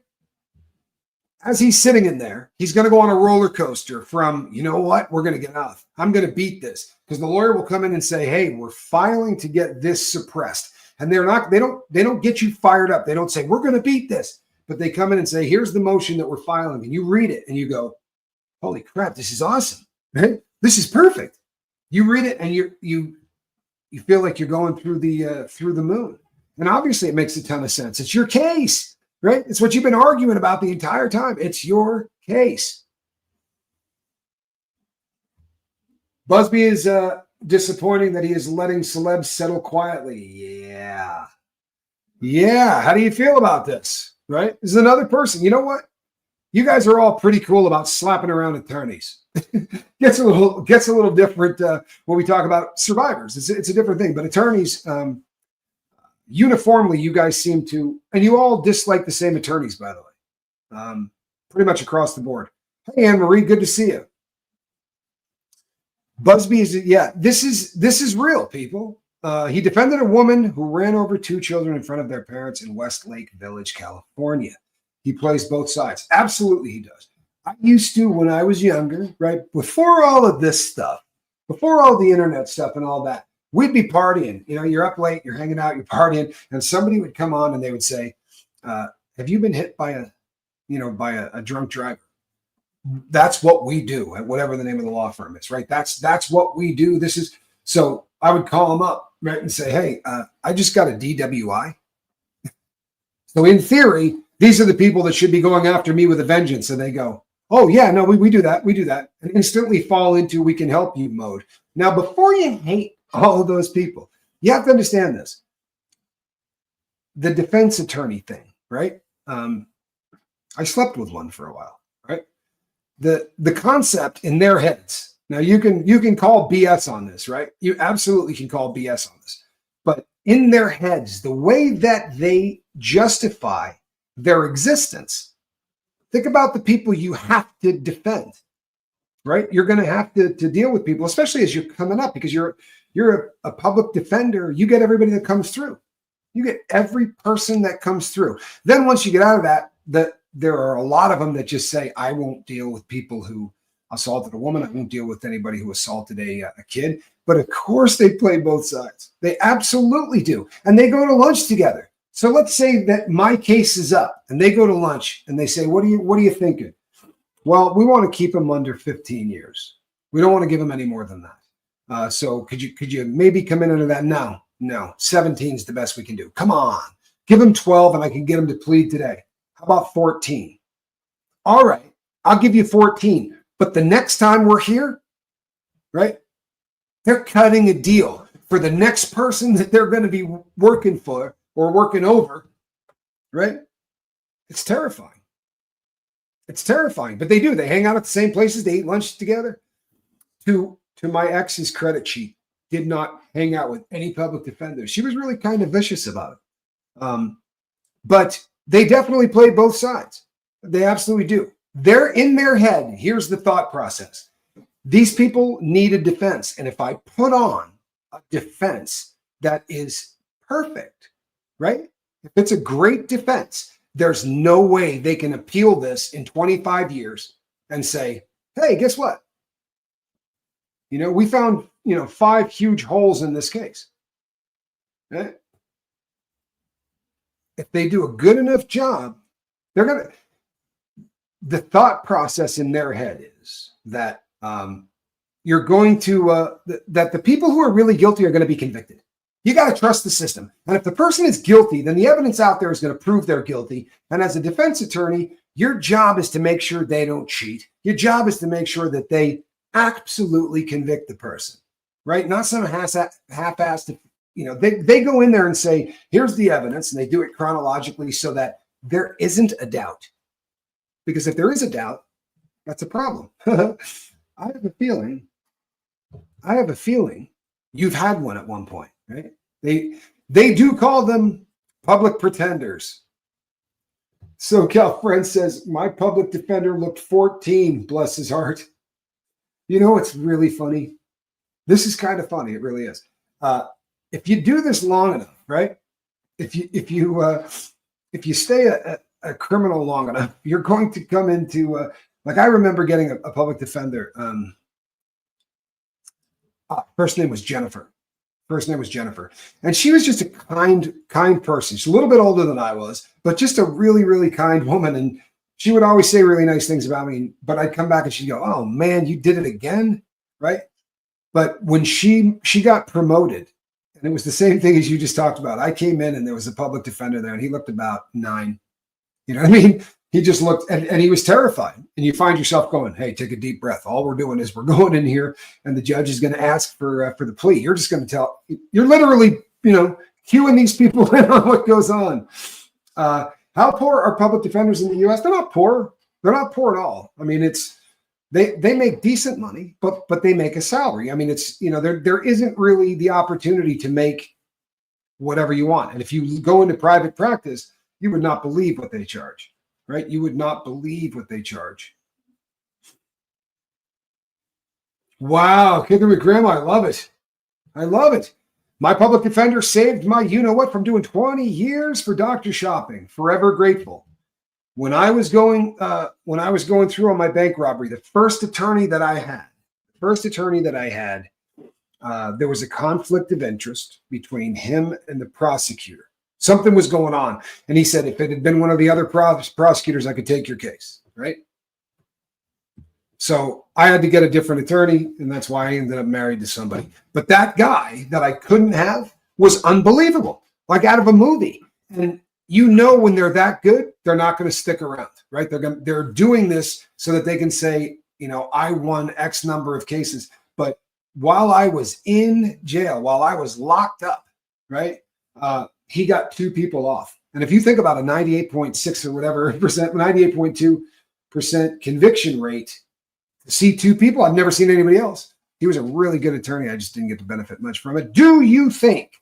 as he's sitting in there, he's going to go on a roller coaster from, you know what, we're going to get out. I'm going to beat this, because the lawyer will come in and say, hey, we're filing to get this suppressed. And they don't get you fired up. They don't say, we're going to beat this, but they come in and say, here's the motion that we're filing. And you read it and you go, holy crap, this is awesome. Right? This is perfect. You read it and you feel like you're going through the moon. And obviously it makes a ton of sense. It's your case, right? It's what you've been arguing about the entire time. It's your case. Busby is disappointing that he is letting celebs settle quietly. Yeah. How do you feel about this? Right? This is another person. You know what? You guys are all pretty cool about slapping around attorneys. gets a little different when we talk about survivors. It's a different thing, but attorneys, uniformly, you guys seem to, and you all dislike the same attorneys, by the way, pretty much across the board. Hey, Anne Marie, good to see you. Busby this is real, people. He defended a woman who ran over 2 children in front of their parents in Westlake Village, California. He plays both sides. Absolutely, he does. I used to, when I was younger, right, before all of this stuff, before all the internet stuff and all that, we'd be partying. You know, you're up late, you're hanging out, you're partying, and somebody would come on and they would say, have you been hit by a drunk driver? That's what we do at whatever the name of the law firm is, right? That's what we do. So I would call them up, right, and say, hey, I just got a DWI. So in theory, these are the people that should be going after me with a vengeance. And they go, oh yeah, no, we do that. We do that. And instantly fall into we can help you mode. Now, before you hate all of those people, you have to understand this. The defense attorney thing, right? I slept with one for a while, right? The concept in their heads. Now you can call BS on this, right? You absolutely can call BS on this. But in their heads, the way that they justify their existence, think about the people you have to defend, right? You're going to have to deal with people, especially as you're coming up, because you're a public defender. You get everybody that comes through. You get every person that comes through. Then once you get out of that, there are a lot of them that just say, I won't deal with people who assaulted a woman. I won't deal with anybody who assaulted a kid. But of course they play both sides. They absolutely do. And they go to lunch together. So let's say that my case is up and they go to lunch and they say, what are you thinking? Well, we want to keep him under 15 years. We don't want to give him any more than that. So could you maybe come in under that? No, 17 is the best we can do. Come on, give him 12 and I can get him to plead today. How about 14? All right, I'll give you 14. But the next time we're here, right, they're cutting a deal for the next person that they're going to be working for or working over, right? It's terrifying. It's terrifying, but they do. They hang out at the same places. They eat lunch together. To my ex's credit, she did not hang out with any public defenders. She was really kind of vicious about it. But they definitely play both sides. They absolutely do. They're in their head. Here's the thought process. These people need a defense. And if I put on a defense that is perfect, right? If it's a great defense, there's no way they can appeal this in 25 years and say, hey, guess what? We found, 5 huge holes in this case. Right? If they do a good enough job, the thought process in their head is that you're going to, that the people who are really guilty are going to be convicted. You got to trust the system. And if the person is guilty, then the evidence out there is going to prove they're guilty. And as a defense attorney, your job is to make sure they don't cheat. Your job is to make sure that they absolutely convict the person, right? Not some half-assed, they go in there and say, here's the evidence, and they do it chronologically so that there isn't a doubt. Because if there is a doubt, that's a problem. I have a feeling you've had one at one point, right? They do call them public pretenders. SoCal Friend says, my public defender looked 14, bless his heart. It's really funny. This is kind of funny. It really is. If you do this long enough, right? If you stay a criminal long enough, you're going to come into I remember getting a public defender. First name was Jennifer. And she was just a kind person. She's a little bit older than I was, but just a really, really kind woman. And she would always say really nice things about me. But I'd come back and she'd go, oh man, you did it again. Right. But when she got promoted, and it was the same thing as you just talked about. I came in and there was a public defender there and he looked about 9. You know what I mean? He just looked and he was terrified. And you find yourself going, hey, take a deep breath. All we're doing is we're going in here and the judge is going to ask for the plea. You're just going to you're literally, cueing these people in on what goes on. How poor are public defenders in the U.S.? They're not poor. They're not poor at all. I mean, they make decent money, but they make a salary. I mean, it's, there isn't really the opportunity to make whatever you want. And if you go into private practice, you would not believe what they charge, right? You would not believe what they charge. Wow, kicking with grandma. I love it. I love it. My public defender saved my you-know-what from doing 20 years for doctor shopping. Forever grateful. When I was going through on my bank robbery, the first attorney that I had, there was a conflict of interest between him and the prosecutor. Something was going on. And he said, if it had been one of the other prosecutors, I could take your case, right? So I had to get a different attorney, and that's why I ended up married to somebody. But that guy that I couldn't have was unbelievable, like out of a movie. And when they're that good, they're not going to stick around, right? They're doing this so that they can say, I won X number of cases. But while I was in jail, while I was locked up, right, he got 2 people off. And if you think about a 98.6 or whatever percent, 98.2% conviction rate, see 2 people, I've never seen anybody else. He was a really good attorney. I just didn't get to benefit much from it. Do you think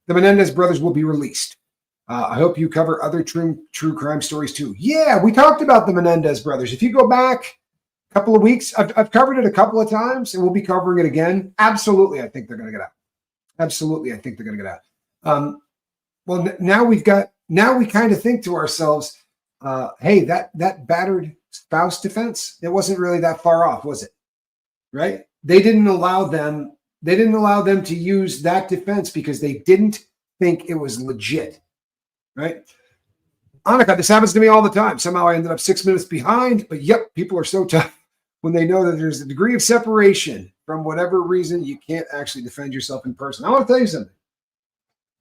the Menendez brothers will be released? I hope you cover other true crime stories too. Yeah, we talked about the Menendez brothers. If you go back a couple of weeks, I've covered it a couple of times, and we'll be covering it again. Absolutely, I think they're going to get out. Absolutely, I think they're going to get out. Well, now we kind of think to ourselves, hey, that battered spouse defense, it wasn't really that far off, was it? Right? They didn't allow them to use that defense because they didn't think it was legit. Right? Annika, this happens to me all the time. Somehow I ended up 6 minutes behind, but yep, people are so tough when they know that there's a degree of separation from whatever reason you can't actually defend yourself in person. I want to tell you something.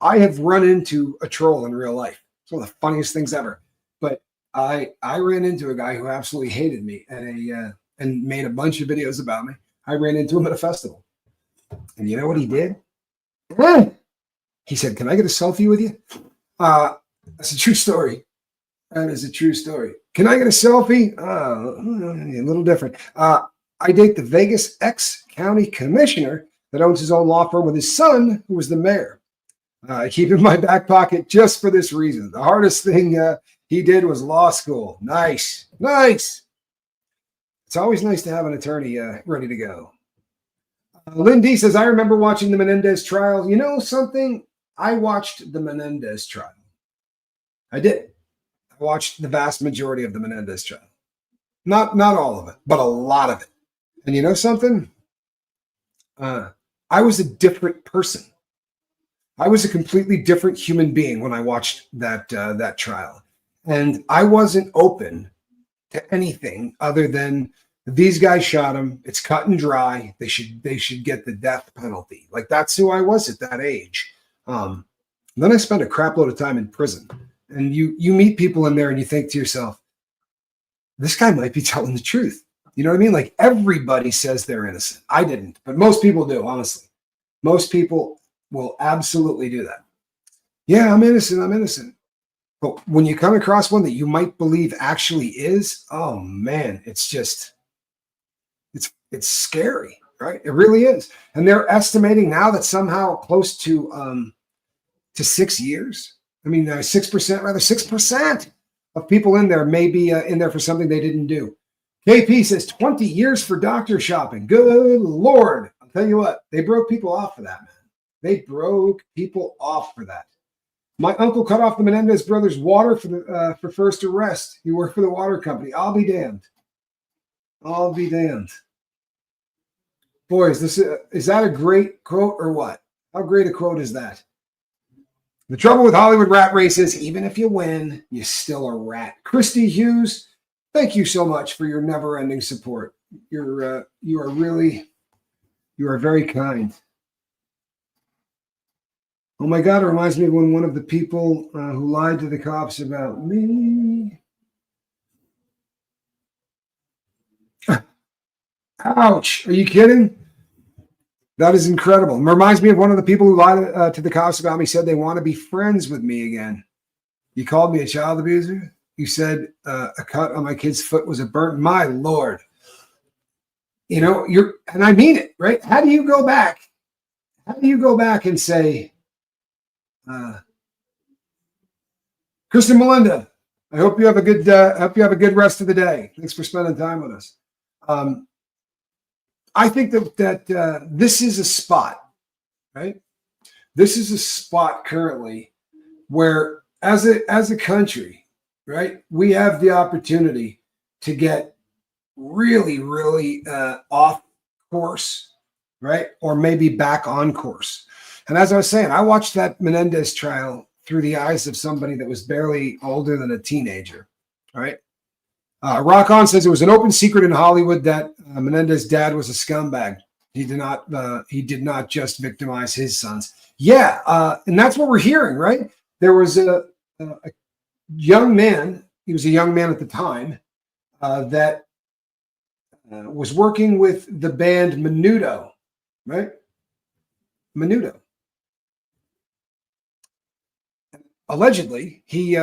I have run into a troll in real life. It's one of the funniest things ever. But I ran into a guy who absolutely hated me and made a bunch of videos about me. I ran into him at a festival. And you know what he did? He said, "Can I get a selfie with you?" That's a true story. That is a true story. Can I get a selfie? A little different. I date the Vegas ex-county commissioner that owns his own law firm with his son, who was the mayor. I keep in my back pocket just for this reason. The hardest thing he did was law school. Nice. It's always nice to have an attorney ready to go. Lynn D says, I remember watching the Menendez trial. You know something? I watched the Menendez trial. I did. I watched the vast majority of the Menendez trial. Not all of it, but a lot of it. And you know something? I was a different person. I was a completely different human being when I watched that trial. And I wasn't open to anything other than these guys shot him. It's cut and dry. They should get the death penalty. Like, that's who I was at that age. Then I spent a crap load of time in prison. And you meet people in there and you think to yourself, this guy might be telling the truth. You know what I mean? Like, everybody says they're innocent. I didn't, but most people do, honestly. Most people will absolutely do that. Yeah, I'm innocent. But when you come across one that you might believe actually is, oh man, it's scary, right? It really is. And they're estimating now that somehow close to 6 years. I mean, 6% of people in there may be in there for something they didn't do. KP says 20 years for doctor shopping. Good Lord. I'll tell you what, they broke people off for that, man. They broke people off for that. My uncle cut off the Menendez brothers' water for first arrest. He worked for the water company. I'll be damned. Boys, is that a great quote or what? How great a quote is that? The trouble with Hollywood rat race is even if you win, you're still a rat. Christy Hughes, thank you so much for your never-ending support. You are very kind. Oh my God, it reminds me of when one of the people who lied to the cops about me. Ouch. Are you kidding? That is incredible. It reminds me of one of the people who lied to the cops about me, said they want to be friends with me again. You called me a child abuser? You said a cut on my kid's foot was a burn. My Lord. You know, and I mean it, right? How do you go back? How do you go back and say, Kristen Melinda, I hope you have a good rest of the day. Thanks for spending time with us. I think that this is a spot, right? This is a spot currently where, as a country, right, we have the opportunity to get really, really off course, right, or maybe back on course. And as I was saying, I watched that Menendez trial through the eyes of somebody that was barely older than a teenager, right? Rock On says it was an open secret in Hollywood that Menendez's dad was a scumbag. He did not just victimize his sons. Yeah, and that's what we're hearing, right? There was a young man. He was a young man at the time that was working with the band Menudo, right? Menudo. Allegedly, he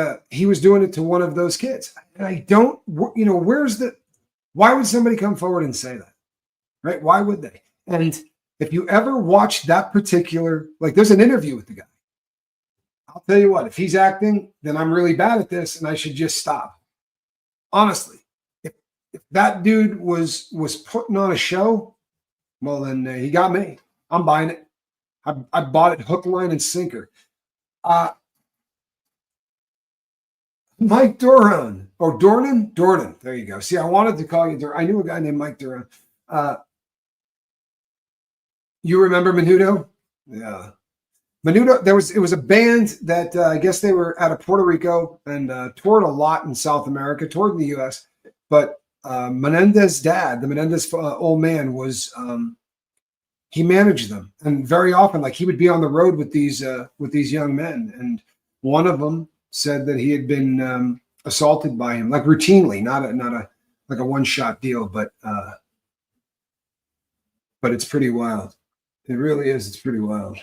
was doing it to one of those kids. And I don't, why would somebody come forward and say that? Right? Why would they? And if you ever watch that particular, there's an interview with the guy. I'll tell you what, if he's acting, then I'm really bad at this and I should just stop. Honestly, if that dude was putting on a show, well, then he got me. I'm buying it. I bought it hook, line, and sinker. Mike Doran, or Dornan. There you go. See, I wanted to call you Doran. I knew a guy named Mike Doran. You remember Menudo? Yeah. Menudo, it was a band that I guess they were out of Puerto Rico and toured a lot in South America, toured in the U.S. But Menendez's dad, the Menendez old man, was he managed them, and very often, he would be on the road with these young men, and one of them said that he had been assaulted by him, routinely, not a one-shot deal, but it's pretty wild. It really is. It's pretty wild.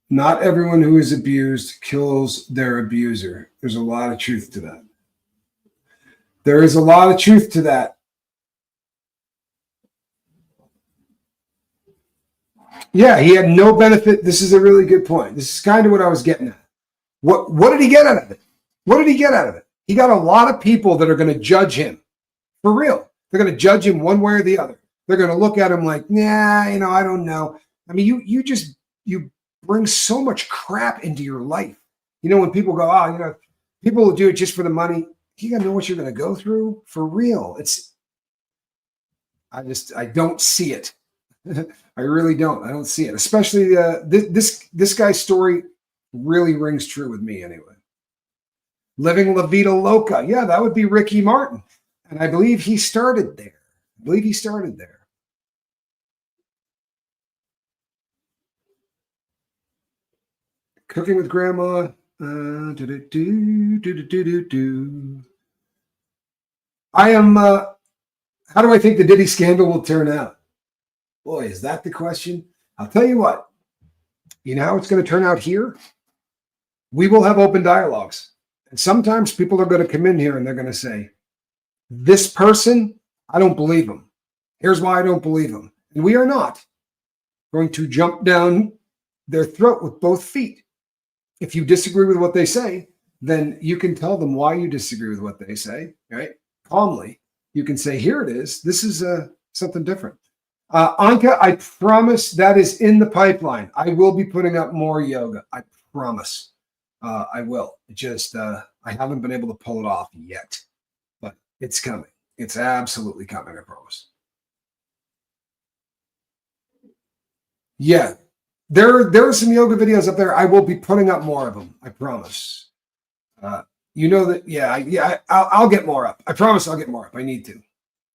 Not everyone who is abused kills their abuser. There's a lot of truth to that. There is a lot of truth to that. Yeah, he had no benefit. This is a really good point. This is kind of what I was getting at. What did he get out of it? What did he get out of it? He got a lot of people that are going to judge him. For real. They're going to judge him one way or the other. They're going to look at him like, nah, I don't know. I mean, you bring so much crap into your life. When people go, people will do it just for the money. You got to know what you're going to go through. For real. I don't see it. I really don't. I don't see it. Especially this guy's story really rings true with me anyway. Living La Vida Loca. Yeah, that would be Ricky Martin. And I believe he started there. Cooking with Grandma. I am, how do I think the Diddy scandal will turn out? Boy, is that the question? I'll tell you what. You know how it's going to turn out here? We will have open dialogues. And sometimes people are going to come in here and they're going to say, this person, I don't believe him. Here's why I don't believe him. And we are not going to jump down their throat with both feet. If you disagree with what they say, then you can tell them why you disagree with what they say, right? Calmly. You can say, here it is. This is something different. Anka, I promise that is in the pipeline. I will be putting up more yoga. I promise. I will. Just I haven't been able to pull it off yet. But it's coming. It's absolutely coming, I promise. Yeah. There are some yoga videos up there. I will be putting up more of them. I promise. You know that, yeah, I'll get more up. I promise I'll get more up. I need to.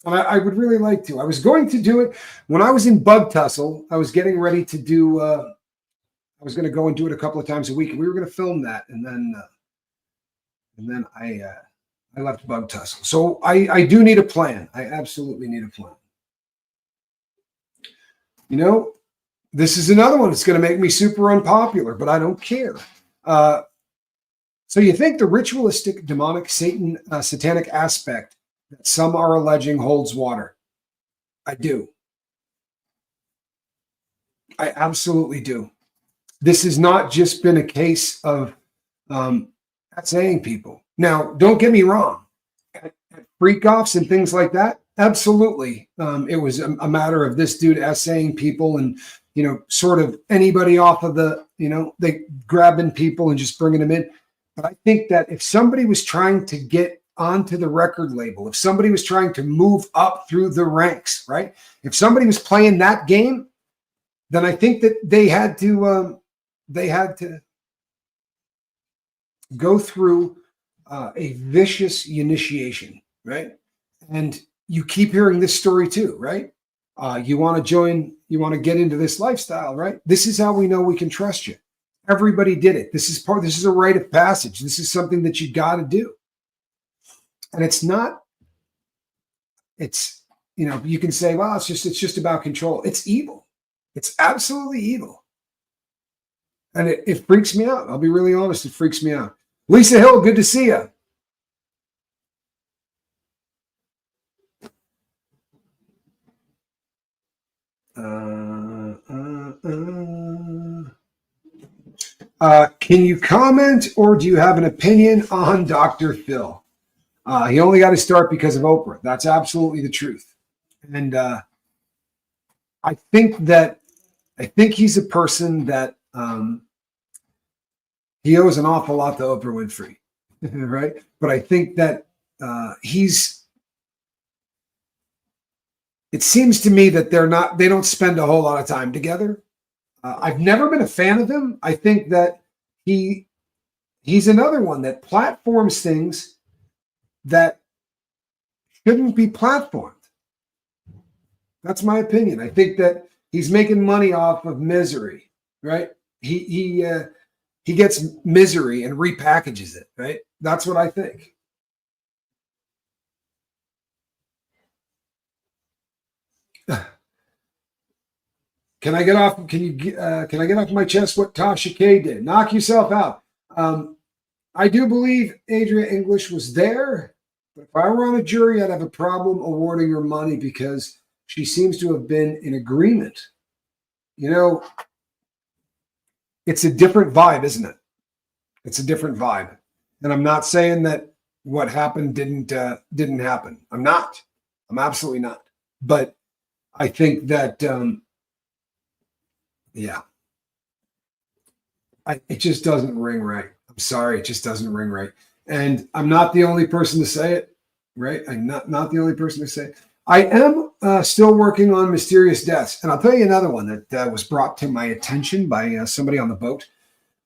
And I would really like to. I was going to do it when I was in Bug Tussle. I was getting ready to do, I was going to go and do it a couple of times a week. And we were going to film that. And then I left Bug Tussle. So I do need a plan. I absolutely need a plan. This is another one that's going to make me super unpopular, but I don't care. So you think the ritualistic, demonic, satanic aspect that some are alleging holds water? I do. I absolutely do. This has not just been a case of saying people. Now, don't get me wrong. At freak offs and things like that, absolutely. It was a matter of this dude essaying people and, sort of anybody off of the, they grabbing people and just bringing them in. But I think that if somebody was trying to get onto the record label, if somebody was trying to move up through the ranks, right? If somebody was playing that game, then I think that they had to go through a vicious initiation, right? And you keep hearing this story too, right? You want to get into this lifestyle, right? This is how we know we can trust you. Everybody did it. This is a rite of passage. This is something that you got to do. And you can say, well, it's just about control. It's evil. It's absolutely evil. And it freaks me out. I'll be really honest. It freaks me out. Lisa Hill, good to see you. Can you comment or do you have an opinion on Dr. Phil? He only got his start because of Oprah. That's absolutely the truth. And I think he's a person that he owes an awful lot to Oprah Winfrey, right? But I think that it seems to me that they don't spend a whole lot of time together. I've never been a fan of him. I think that he's another one that platforms things that shouldn't be platformed. That's my opinion. I think that he's making money off of misery, right? He gets misery and repackages it, right? That's what I think. Can I get off? Can I get off my chest what Tasha K did? Knock yourself out. I do believe Adria English was there, but if I were on a jury, I'd have a problem awarding her money because she seems to have been in agreement. It's a different vibe, isn't it? It's a different vibe. And I'm not saying that what happened didn't happen. I'm not. I'm absolutely not. But I think that, it just doesn't ring right. I'm sorry. It just doesn't ring right. And I'm not the only person to say it, right? I'm not the only person to say it. I am still working on mysterious deaths. And I'll tell you another one that was brought to my attention by somebody on the boat.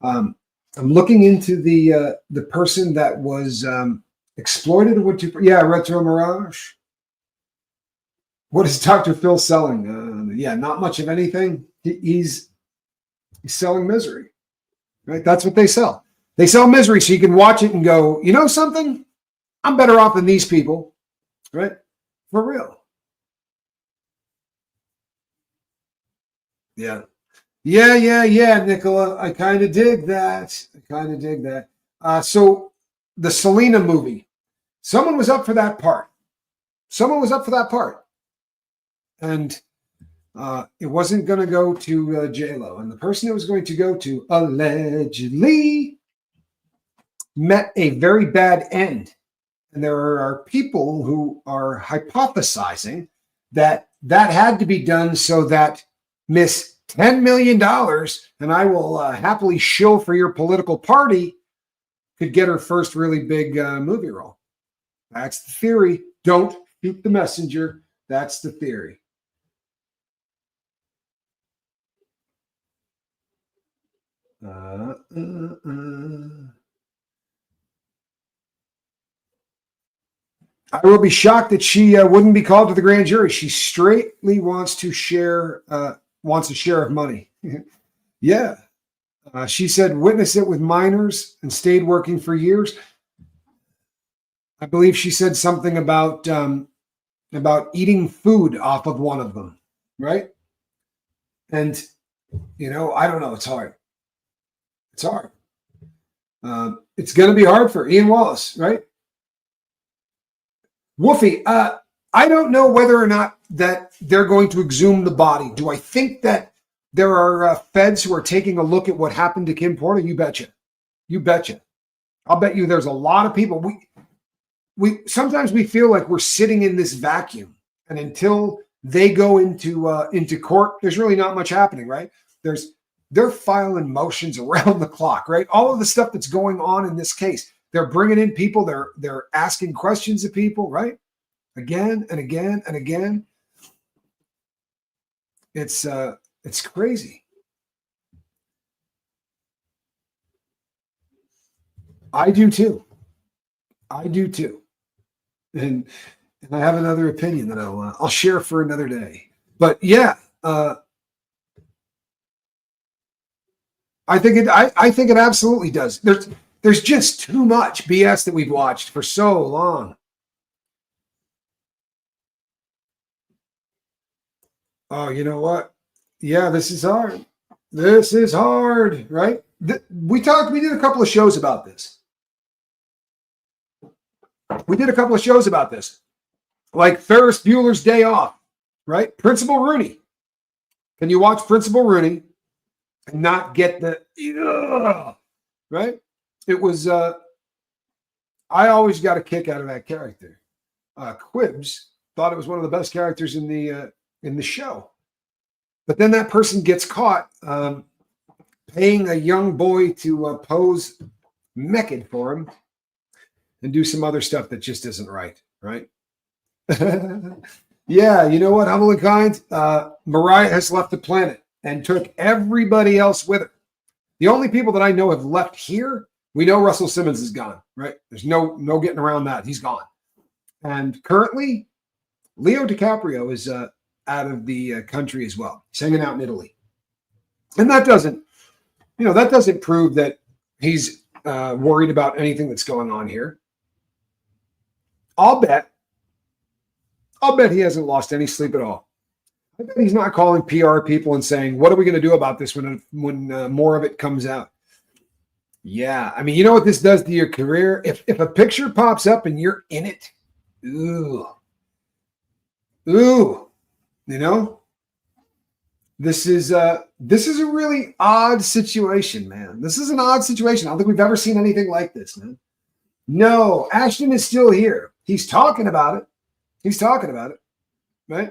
I'm looking into the person that was exploited. Retro Mirage. What is Dr. Phil selling? Not much of anything. He's selling misery, right? That's what they sell. They sell misery so you can watch it and go, you know something? I'm better off than these people, right? For real. Yeah, Nicola. I kind of dig that. So the Selena movie, someone was up for that part. And it wasn't going to go to J-Lo. And the person it was going to go to allegedly met a very bad end. And there are people who are hypothesizing that had to be done so that Miss $10 million, and I will happily shill for your political party, could get her first really big movie role. That's the theory. Don't shoot the messenger. That's the theory. I will be shocked that she wouldn't be called to the grand jury. She straightly wants a share of money. Yeah. She said witness it with minors and stayed working for years. I believe she said something about eating food off of one of them, right? And, I don't know. It's hard. It's going to be hard for Ian Wallace, right? Woofy, I don't know whether or not that they're going to exhume the body. Do I think that there are feds who are taking a look at what happened to Kim Porter? You betcha. You betcha. I'll bet you there's a lot of people. We sometimes we feel like we're sitting in this vacuum, and until they go into court, there's really not much happening, right? They're filing motions around the clock, right? All of the stuff that's going on in this case, they're bringing in people, they're asking questions of people, right? Again and again and again. It's crazy. I do too. And I have another opinion that I'll share for another day. But yeah, I think it absolutely does. There's just too much BS that we've watched for so long. Oh, you know what? Yeah, this is hard. This is hard, right? We did a couple of shows about this. Like Ferris Bueller's Day Off, right? Principal Rooney. Can you watch Principal Rooney and not get the, right? It was, I always got a kick out of that character. Quibbs thought it was one of the best characters in the show. But then that person gets caught paying a young boy to pose naked for him and do some other stuff that just isn't right? Yeah, you know what, Humble and Kind? Mariah has left the planet and took everybody else with her. The only people that I know have left here, we know Russell Simmons is gone, right? There's no getting around that. He's gone. And currently, Leo DiCaprio is out of the country as well. He's hanging out in Italy. And that doesn't prove that he's worried about anything that's going on here. I'll bet he hasn't lost any sleep at all. I bet he's not calling PR people and saying, what are we going to do about this when more of it comes out? Yeah, I mean, you know what this does to your career? If a picture pops up and you're in it, ooh, you know, this is a really odd situation, man. This is an odd situation. I don't think we've ever seen anything like this, man. No, Ashton is still here. He's talking about it. Right?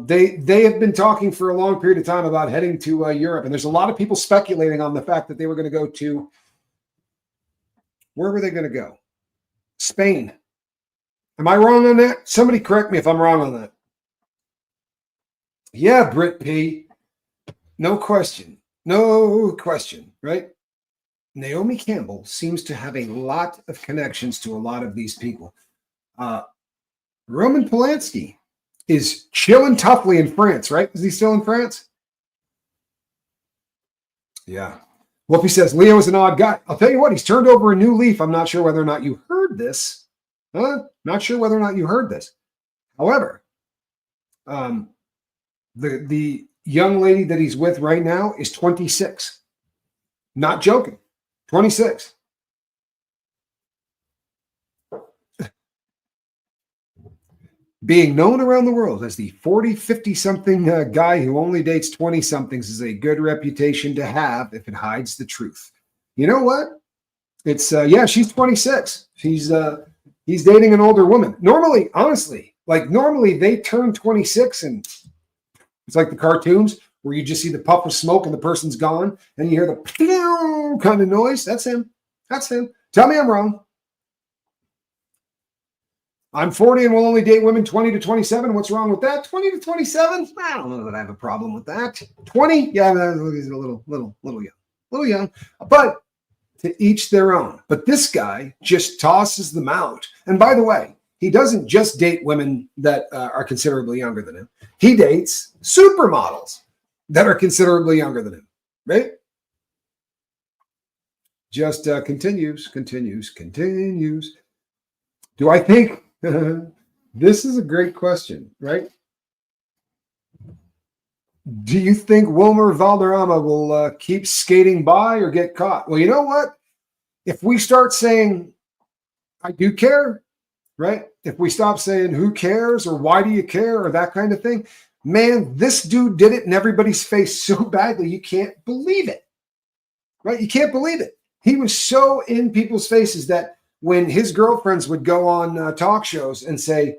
They have been talking for a long period of time about heading to Europe, and there's a lot of people speculating on the fact that they were going to go to, where were they going to go? Spain. Am I wrong on that? Somebody correct me if I'm wrong on that. Yeah, Britt P. No question, right? Naomi Campbell seems to have a lot of connections to a lot of these people. Roman Polanski is chilling toughly in France, right? Is he still in France? Yeah. Wolfie says, Leo is an odd guy. I'll tell you what, he's turned over a new leaf. I'm not sure whether or not you heard this. Not sure whether or not you heard this. However, the young lady that he's with right now is 26. Not joking. 26. Being known around the world as the 40, 50-something guy who only dates 20-somethings is a good reputation to have if it hides the truth. You know what? It's, she's 26. He's dating an older woman. Normally, honestly, normally they turn 26 and it's like the cartoons where you just see the puff of smoke and the person's gone and you hear the kind of noise. That's him. Tell me I'm wrong. I'm 40 and will only date women 20 to 27. What's wrong with that? 20 to 27? I don't know that I have a problem with that. 20? Yeah, he's a little young. But to each their own. But this guy just tosses them out. And by the way, he doesn't just date women that are considerably younger than him. He dates supermodels that are considerably younger than him, right? Just continues. Do I think this is a great question, right? Do you think Wilmer Valderrama will keep skating by or get caught? Well, you know what? If we start saying, I do care, right? If we stop saying, who cares or why do you care or that kind of thing, man, this dude did it in everybody's face so badly, you can't believe it, right? You can't believe it. He was so in people's faces that when his girlfriends would go on talk shows and say,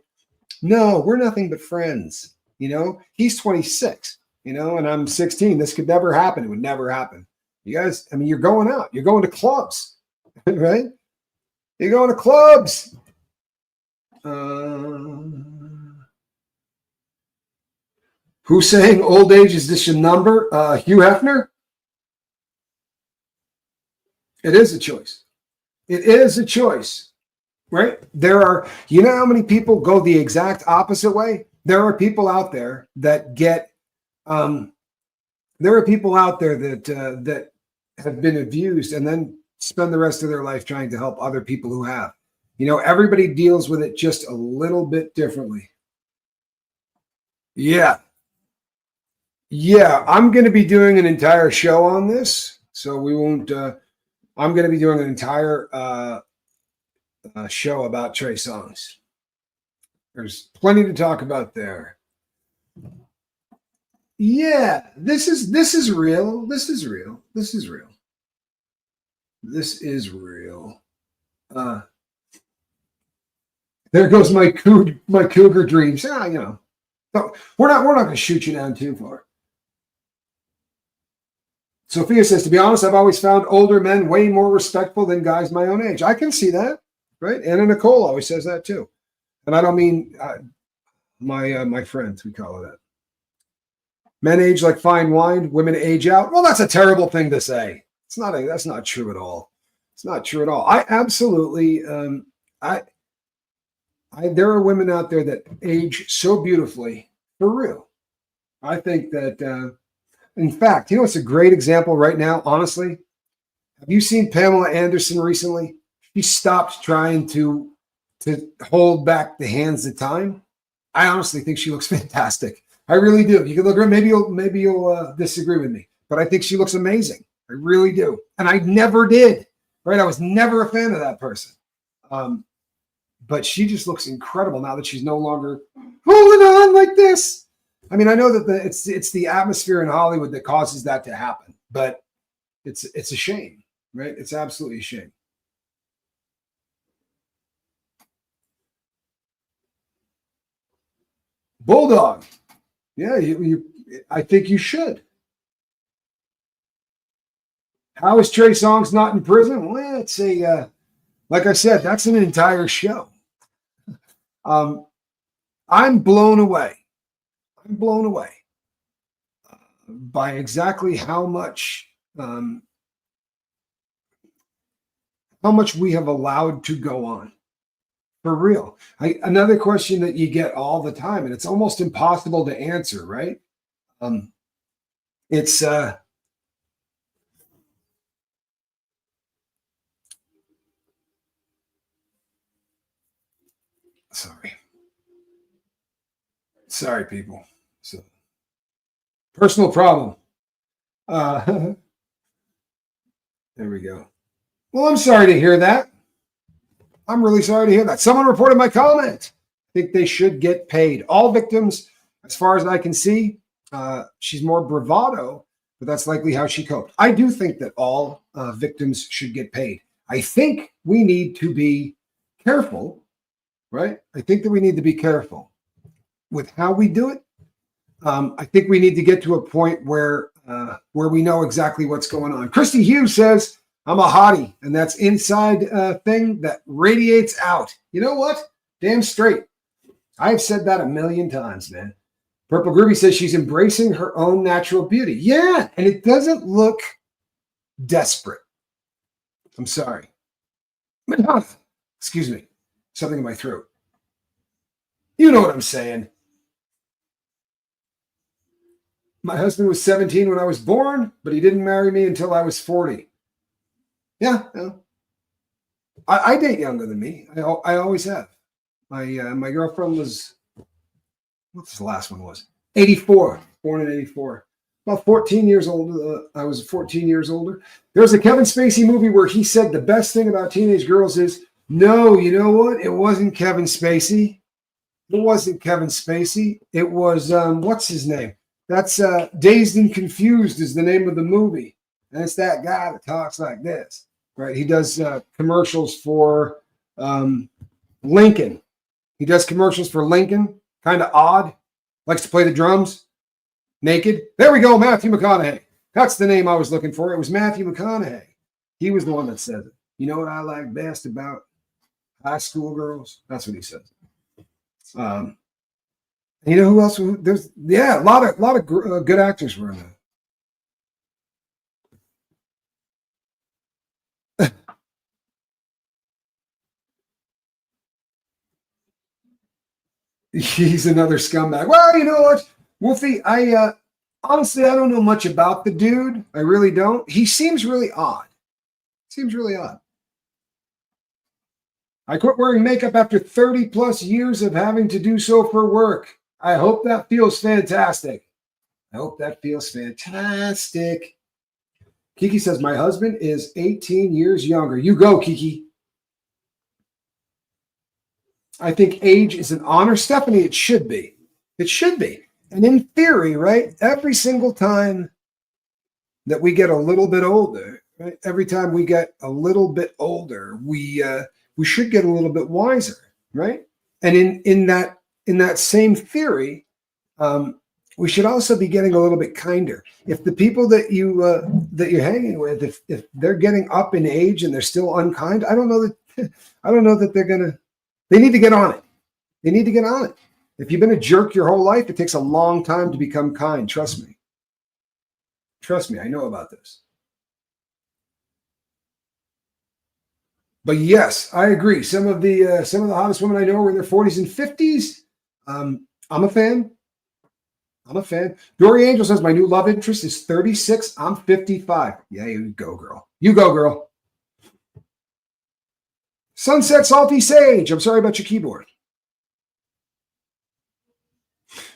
no, we're nothing but friends. You know, he's 26, you know, and I'm 16. This could never happen. It would never happen. You guys, I mean, you're going out, you're going to clubs, right? You're going to clubs. Who's saying old age is just a number? Hugh Hefner? It is a choice. It is a choice, right? There are, you know how many people go the exact opposite way? There are people out there that get, there are people out there that have been abused and then spend the rest of their life trying to help other people who have. You know, everybody deals with it just a little bit differently. Yeah. Yeah, I'm going to be doing an entire show on this. So we won't, I'm going to be doing an entire show about Trey Songz. There's plenty to talk about there. Yeah, this is real. This is real. This is real. This is real. There goes my cougar dreams. You know, no, we're not going to shoot you down too far. Sophia says, to be honest, I've always found older men way more respectful than guys my own age. I can see that, right? Anna Nicole always says that too. And I don't mean my friends, we call it that. Men age like fine wine, women age out. Well, that's a terrible thing to say. That's not true at all. It's not true at all. I absolutely, there are women out there that age so beautifully, for real. I think that, in fact, you know, it's a great example right now, honestly. Have you seen Pamela Anderson recently? She stopped trying to hold back the hands of time. I honestly think she looks fantastic. I really do. You can look at her. Maybe you'll disagree with me, but I think she looks amazing. I really do. And I never did, right? I was never a fan of that person. But she just looks incredible now that she's no longer holding on like this. I mean, I know that it's the atmosphere in Hollywood that causes that to happen, but it's a shame, right? It's absolutely a shame. Bulldog. Yeah, I think you should. How is Trey Songz not in prison? Well, it's like I said, that's an entire show. I'm blown away. I'm blown away by exactly how much we have allowed to go on. For real. Another question that you get all the time, and it's almost impossible to answer, right? It's sorry, people. So personal problem. There we go. Well, I'm sorry to hear that. I'm really sorry to hear that. Someone reported my comment. I think they should get paid. All victims, as far as I can see, she's more bravado, but that's likely how she coped. I do think that all victims should get paid. I think we need to be careful, right? I think that we need to be careful with how we do it. I think we need to get to a point where we know exactly what's going on. Christy Hughes says, I'm a hottie, and that's inside thing that radiates out. You know what? Damn straight. I've said that a million times, man. Purple Groovy says she's embracing her own natural beauty. Yeah, and it doesn't look desperate. I'm sorry. Excuse me. Something in my throat. You know what I'm saying. My husband was 17 when I was born, but he didn't marry me until I was 40. Yeah, I date younger than me. I always have. My girlfriend was, what's the last one was? 84. born in 84. About 14 years old. I was 14 years older. There's a Kevin Spacey movie where he said the best thing about teenage girls is, no, you know what? It wasn't Kevin Spacey. It wasn't Kevin Spacey. It was, what's his name? That's Dazed and Confused is the name of the movie. And it's that guy that talks like this, right? He does commercials for Lincoln. He does commercials for Lincoln. Kind of odd. Likes to play the drums. Naked. There we go, Matthew McConaughey. That's the name I was looking for. It was Matthew McConaughey. He was the one that said it. You know what I like best about high school girls? That's what he says. You know who else? There's a lot of good actors were in that. He's another scumbag. Well, you know what, Wolfie? Honestly, I don't know much about the dude. I really don't. He seems really odd. I quit wearing makeup after 30 plus years of having to do so for work. I hope that feels fantastic. Kiki says, my husband is 18 years younger. You go, Kiki. I think age is an honor. Stephanie, it should be. It should be. And in theory, right, every single time that we get a little bit older, right, every time we get a little bit older, we should get a little bit wiser, right? And in that same theory, we should also be getting a little bit kinder. If the people that you're hanging with, if they're getting up in age and they're still unkind, I don't know that they need to get on it. They need to get on it. If you've been a jerk your whole life, it takes a long time to become kind. Trust me. I know about this. But yes, I agree. Some of the hottest women I know are in their 40s and 50s. I'm a fan. Dory Angel says my new love interest is 36. I'm 55. Yeah, you go, girl. Sunset Salty Sage. I'm sorry about your keyboard.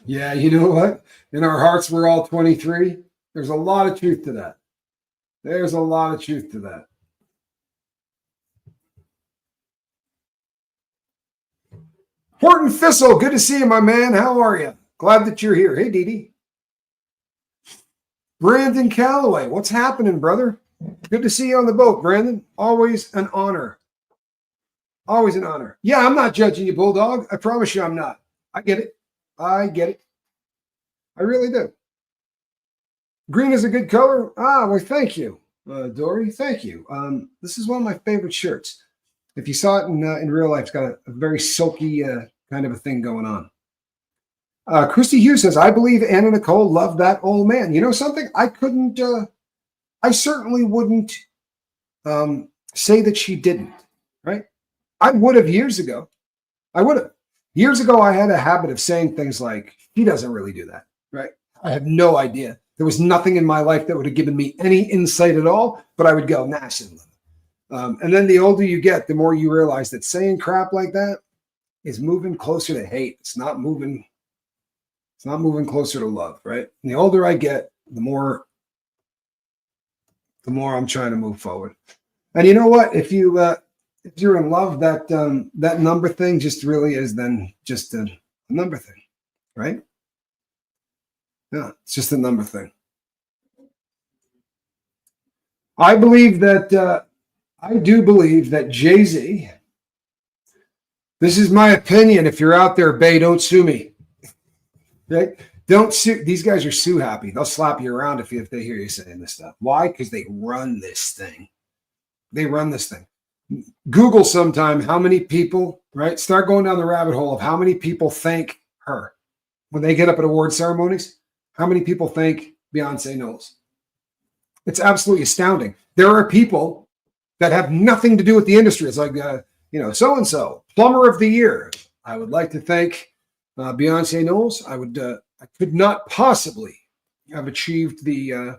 Yeah, you know what? In our hearts, we're all 23. There's a lot of truth to that. Horton Thistle, good to see you, my man. How are you? Glad that you're here. Hey, Diddy. Brandon Calloway, what's happening, brother? Good to see you on the boat, Brandon. Always an honor. Yeah, I'm not judging you, Bulldog. I promise you I'm not. I get it. I really do. Green is a good color. Well, thank you, Dory. Thank you. This is one of my favorite shirts. If you saw it in real life, it's got a very silky kind of a thing going on. Christy Hughes says, I believe Anna Nicole loved that old man. You know something? I certainly wouldn't say that she didn't, right? I would have years ago. Years ago, I had a habit of saying things like, he doesn't really do that, right? I have no idea. There was nothing in my life that would have given me any insight at all, but I would go, nah, and then the older you get, the more you realize that saying crap like that is moving closer to hate. It's not moving closer to love, right? And the older I get, the more I'm trying to move forward. And you know what? If you're in love, that number thing just really is then just a number thing, right? Yeah, it's just a number thing. I do believe that Jay-Z, this is my opinion. If you're out there, Bay, don't sue me. Right? Don't sue. These guys are sue happy. They'll slap you around if they hear you saying this stuff. Why? Because they run this thing. Google sometime how many people, right? Start going down the rabbit hole of how many people thank her when they get up at award ceremonies. How many people thank Beyonce Knowles? It's absolutely astounding. There are people that have nothing to do with the industry. It's like, so-and-so, plumber of the year. I would like to thank Beyonce Knowles. I could not possibly have achieved the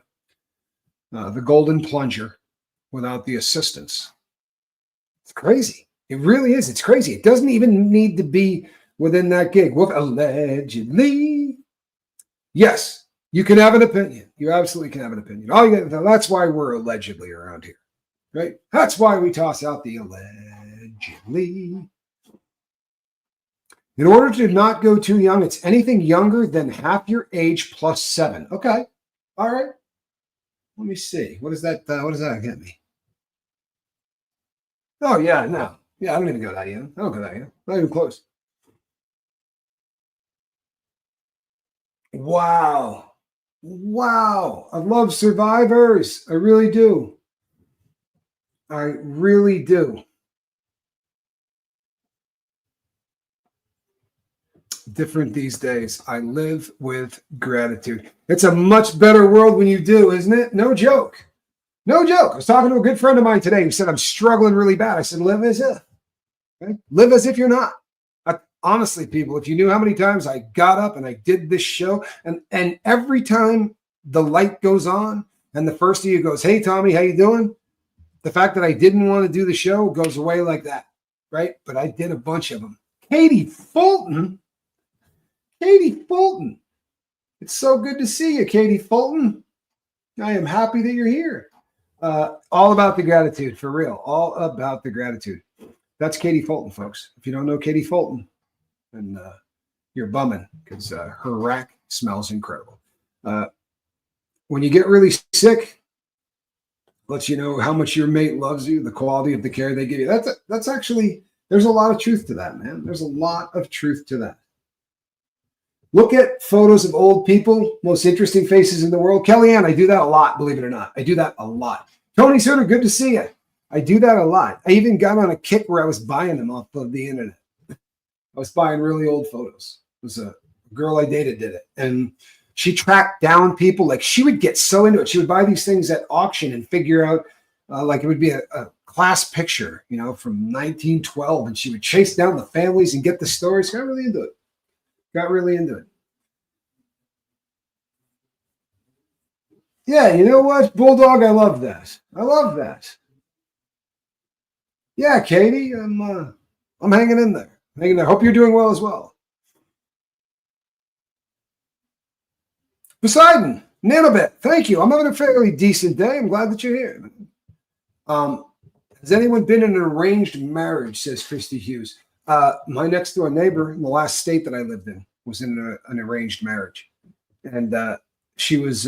golden plunger without the assistance. It's crazy. It really is. It's crazy. It doesn't even need to be within that gig. Allegedly. Yes. You can have an opinion. You absolutely can have an opinion. All you got, that's why we're allegedly around here, right? That's why we toss out the allegedly. In order to not go too young, it's anything younger than half your age plus 7. Okay. All right. Let me see. What is that? What does that get me? Oh, yeah, no. Yeah, I don't even go that young. I don't go that young. Not even close. Wow. Wow. I love Survivors. I really do. I really do. Different these days. I live with gratitude. It's a much better world when you do, isn't it? No joke. No joke. I was talking to a good friend of mine today who said, I'm struggling really bad. I said, live as if. Okay? Live as if you're not. Honestly, people, if you knew how many times I got up and I did this show, and every time the light goes on and the first of you goes, hey, Tommy, how you doing? The fact that I didn't want to do the show goes away like that, right? But I did a bunch of them. Katie Fulton. Katie Fulton. It's so good to see you, Katie Fulton. I am happy that you're here. All about the gratitude, for real. All about the gratitude. That's Katie Fulton, folks. If you don't know Katie Fulton, then you're bumming because her rack smells incredible. When you get really sick, lets you know how much your mate loves you, the quality of the care they give you. That's actually, there's a lot of truth to that, man. There's a lot of truth to that. Look at photos of old people, most interesting faces in the world. Kellyanne, I do that a lot, believe it or not. I do that a lot. Tony Sutter, good to see you. I do that a lot. I even got on a kick where I was buying them off of the internet. I was buying really old photos. It was a girl I dated did it. And she tracked down people. Like, she would get so into it. She would buy these things at auction and figure out, like, it would be a class picture, you know, from 1912. And she would chase down the families and get the stories. Got really into it. Got really into it. Yeah, you know what, Bulldog? I love that. I love that. Yeah, Katie, I'm hanging in there. Hanging there. Hope you're doing well as well. Poseidon, Nanobit, thank you. I'm having a fairly decent day. I'm glad that you're here. Has anyone been in an arranged marriage, says Christy Hughes. My next door neighbor in the last state that I lived in was in an arranged marriage. And she was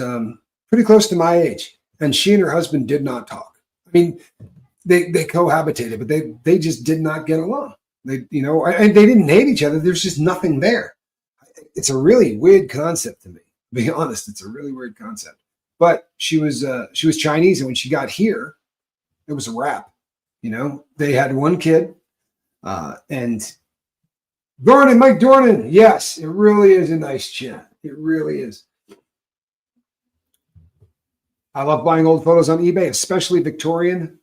pretty close to my age. And she and her husband did not talk. I mean, they cohabitated, but they just did not get along. They, you know, and they didn't hate each other. There's just nothing there. It's a really weird concept to me. To be honest, it's a really weird concept. But she was Chinese, and when she got here, it was a wrap. You know, they had one kid, and Mike Dornan. Yes, it really is a nice chat. It really is. I love buying old photos on eBay, especially Victorian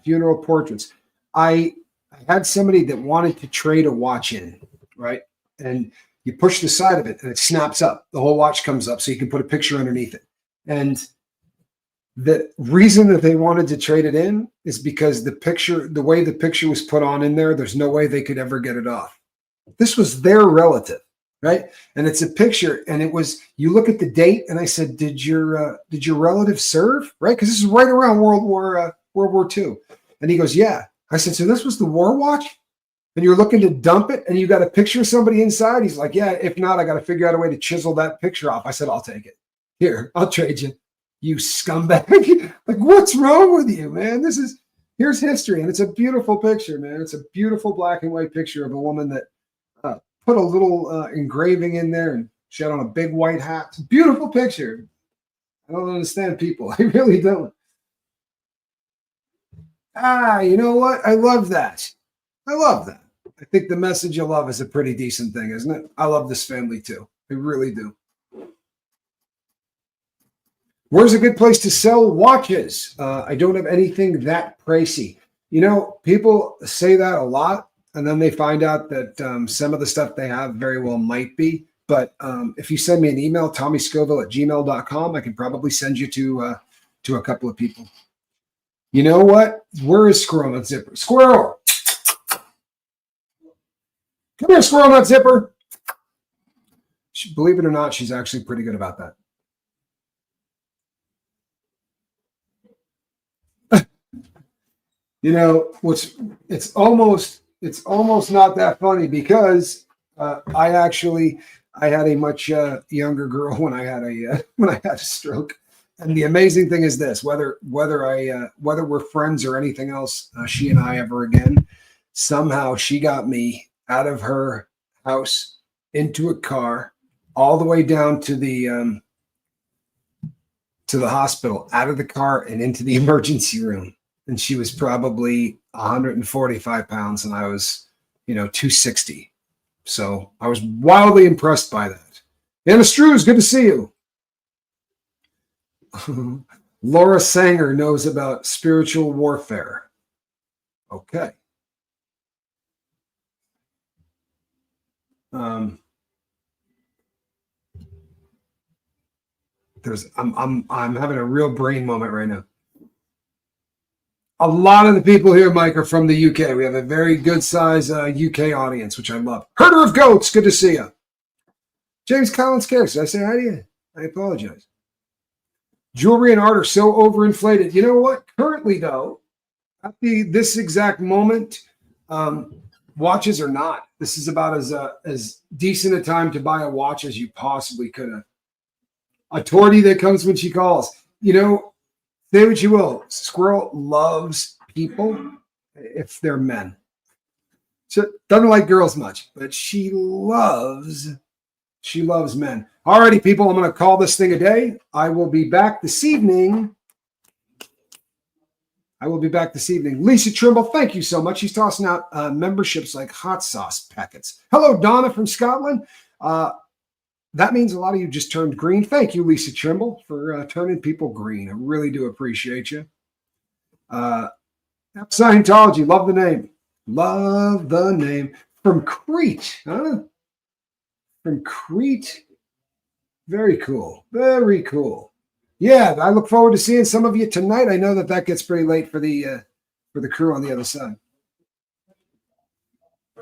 funeral portraits. I had somebody that wanted to trade a watch in, right? And you push the side of it and it snaps up. The whole watch comes up so you can put a picture underneath it. And the reason that they wanted to trade it in is because the way the picture was put on in there, there's no way they could ever get it off. This was their relative, right? And it's a picture, and it was, you look at the date, and I said, did your relative serve? Right? Because this is right around World War II. And he goes, yeah. I said, so this was the war watch? And you're looking to dump it, and you got a picture of somebody inside? He's like, yeah, if not, I got to figure out a way to chisel that picture off. I said, I'll take it. Here, I'll trade you. You scumbag. Like, what's wrong with you, man? Here's history, and it's a beautiful picture, man. It's a beautiful black and white picture of a woman that put a little engraving in there, and she had on a big white hat. It's a beautiful picture. I don't understand people. I really don't. You know what? I love that. I love that. I think the message of love is a pretty decent thing, isn't it? I love this family too. I really do. Where's a good place to sell watches? I don't have anything that pricey. You know, people say that a lot, and then they find out that some of the stuff they have very well might be. But if you send me an email, tommyscoville@gmail.com, I can probably send you to a couple of people. You know what? Where is Squirrel Nut Zipper? Squirrel! Come here, Squirrel Nut Zipper! Believe it or not, she's actually pretty good about that. You know, it's almost not that funny because I had a much younger girl when I had a stroke. And the amazing thing is this: whether we're friends or anything else, she and I ever again, somehow she got me out of her house into a car, all the way down to the hospital, out of the car and into the emergency room. And she was probably 145 pounds, and I was, 260. So I was wildly impressed by that. Anna Strews, good to see you. Laura Sanger knows about spiritual warfare. Okay. I'm having a real brain moment right now. A lot of the people here, Mike, are from the UK. We have a very good size UK audience, which I love. Herder of Goats, good to see you. James Collins cares. Did I say hi to you? I apologize. Jewelry and art are so overinflated. You know what? Currently, though, at this exact moment, watches are not. This is about as decent a time to buy a watch as you possibly could have. A tortie that comes when she calls. Say what you will. Squirrel loves people if they're men. She doesn't like girls much, but she loves men. Alrighty, people, I'm going to call this thing a day. I will be back this evening. Lisa Trimble, thank you so much. She's tossing out memberships like hot sauce packets. Hello, Donna from Scotland. That means a lot of you just turned green. Thank you, Lisa Trimble, for turning people green. I really do appreciate you. Scientology, love the name. Love the name. From Crete, huh? From Crete. Very cool. Very cool. Yeah, I look forward to seeing some of you tonight. I know that gets pretty late for the crew on the other side.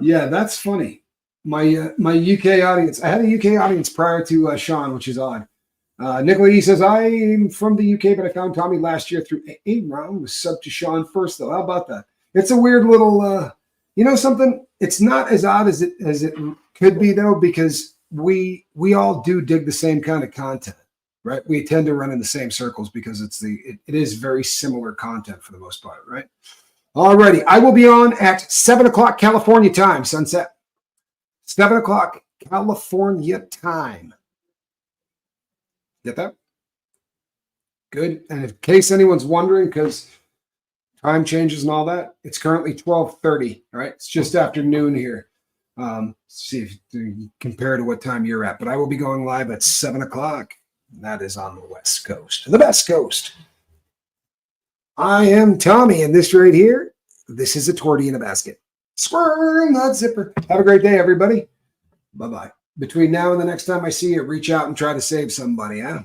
Yeah, that's funny. My UK audience. I had a UK audience prior to Sean, which is odd. Nicola E says, I'm from the UK, but I found Tommy last year through a round. Was sub to Sean first, though. How about that? It's a weird little, something. It's not as odd as it could be, though, because we all do dig the same kind of content, right? We tend to run in the same circles because it is very similar content for the most part, right? Alrighty, I will be on at 7:00 California time, sunset. 7:00 California time. Get that? Good. And in case anyone's wondering, because time changes and all that, it's currently 12:30. All right. It's just after noon here. See if you compare to what time you're at. But I will be going live at 7:00. That is on the West Coast. The best coast. I am Tommy, and this right here, this is a tortie in a basket. Squirrel, not zipper. Have a great day, everybody. Bye-bye. Between now and the next time I see you, reach out and try to save somebody, huh?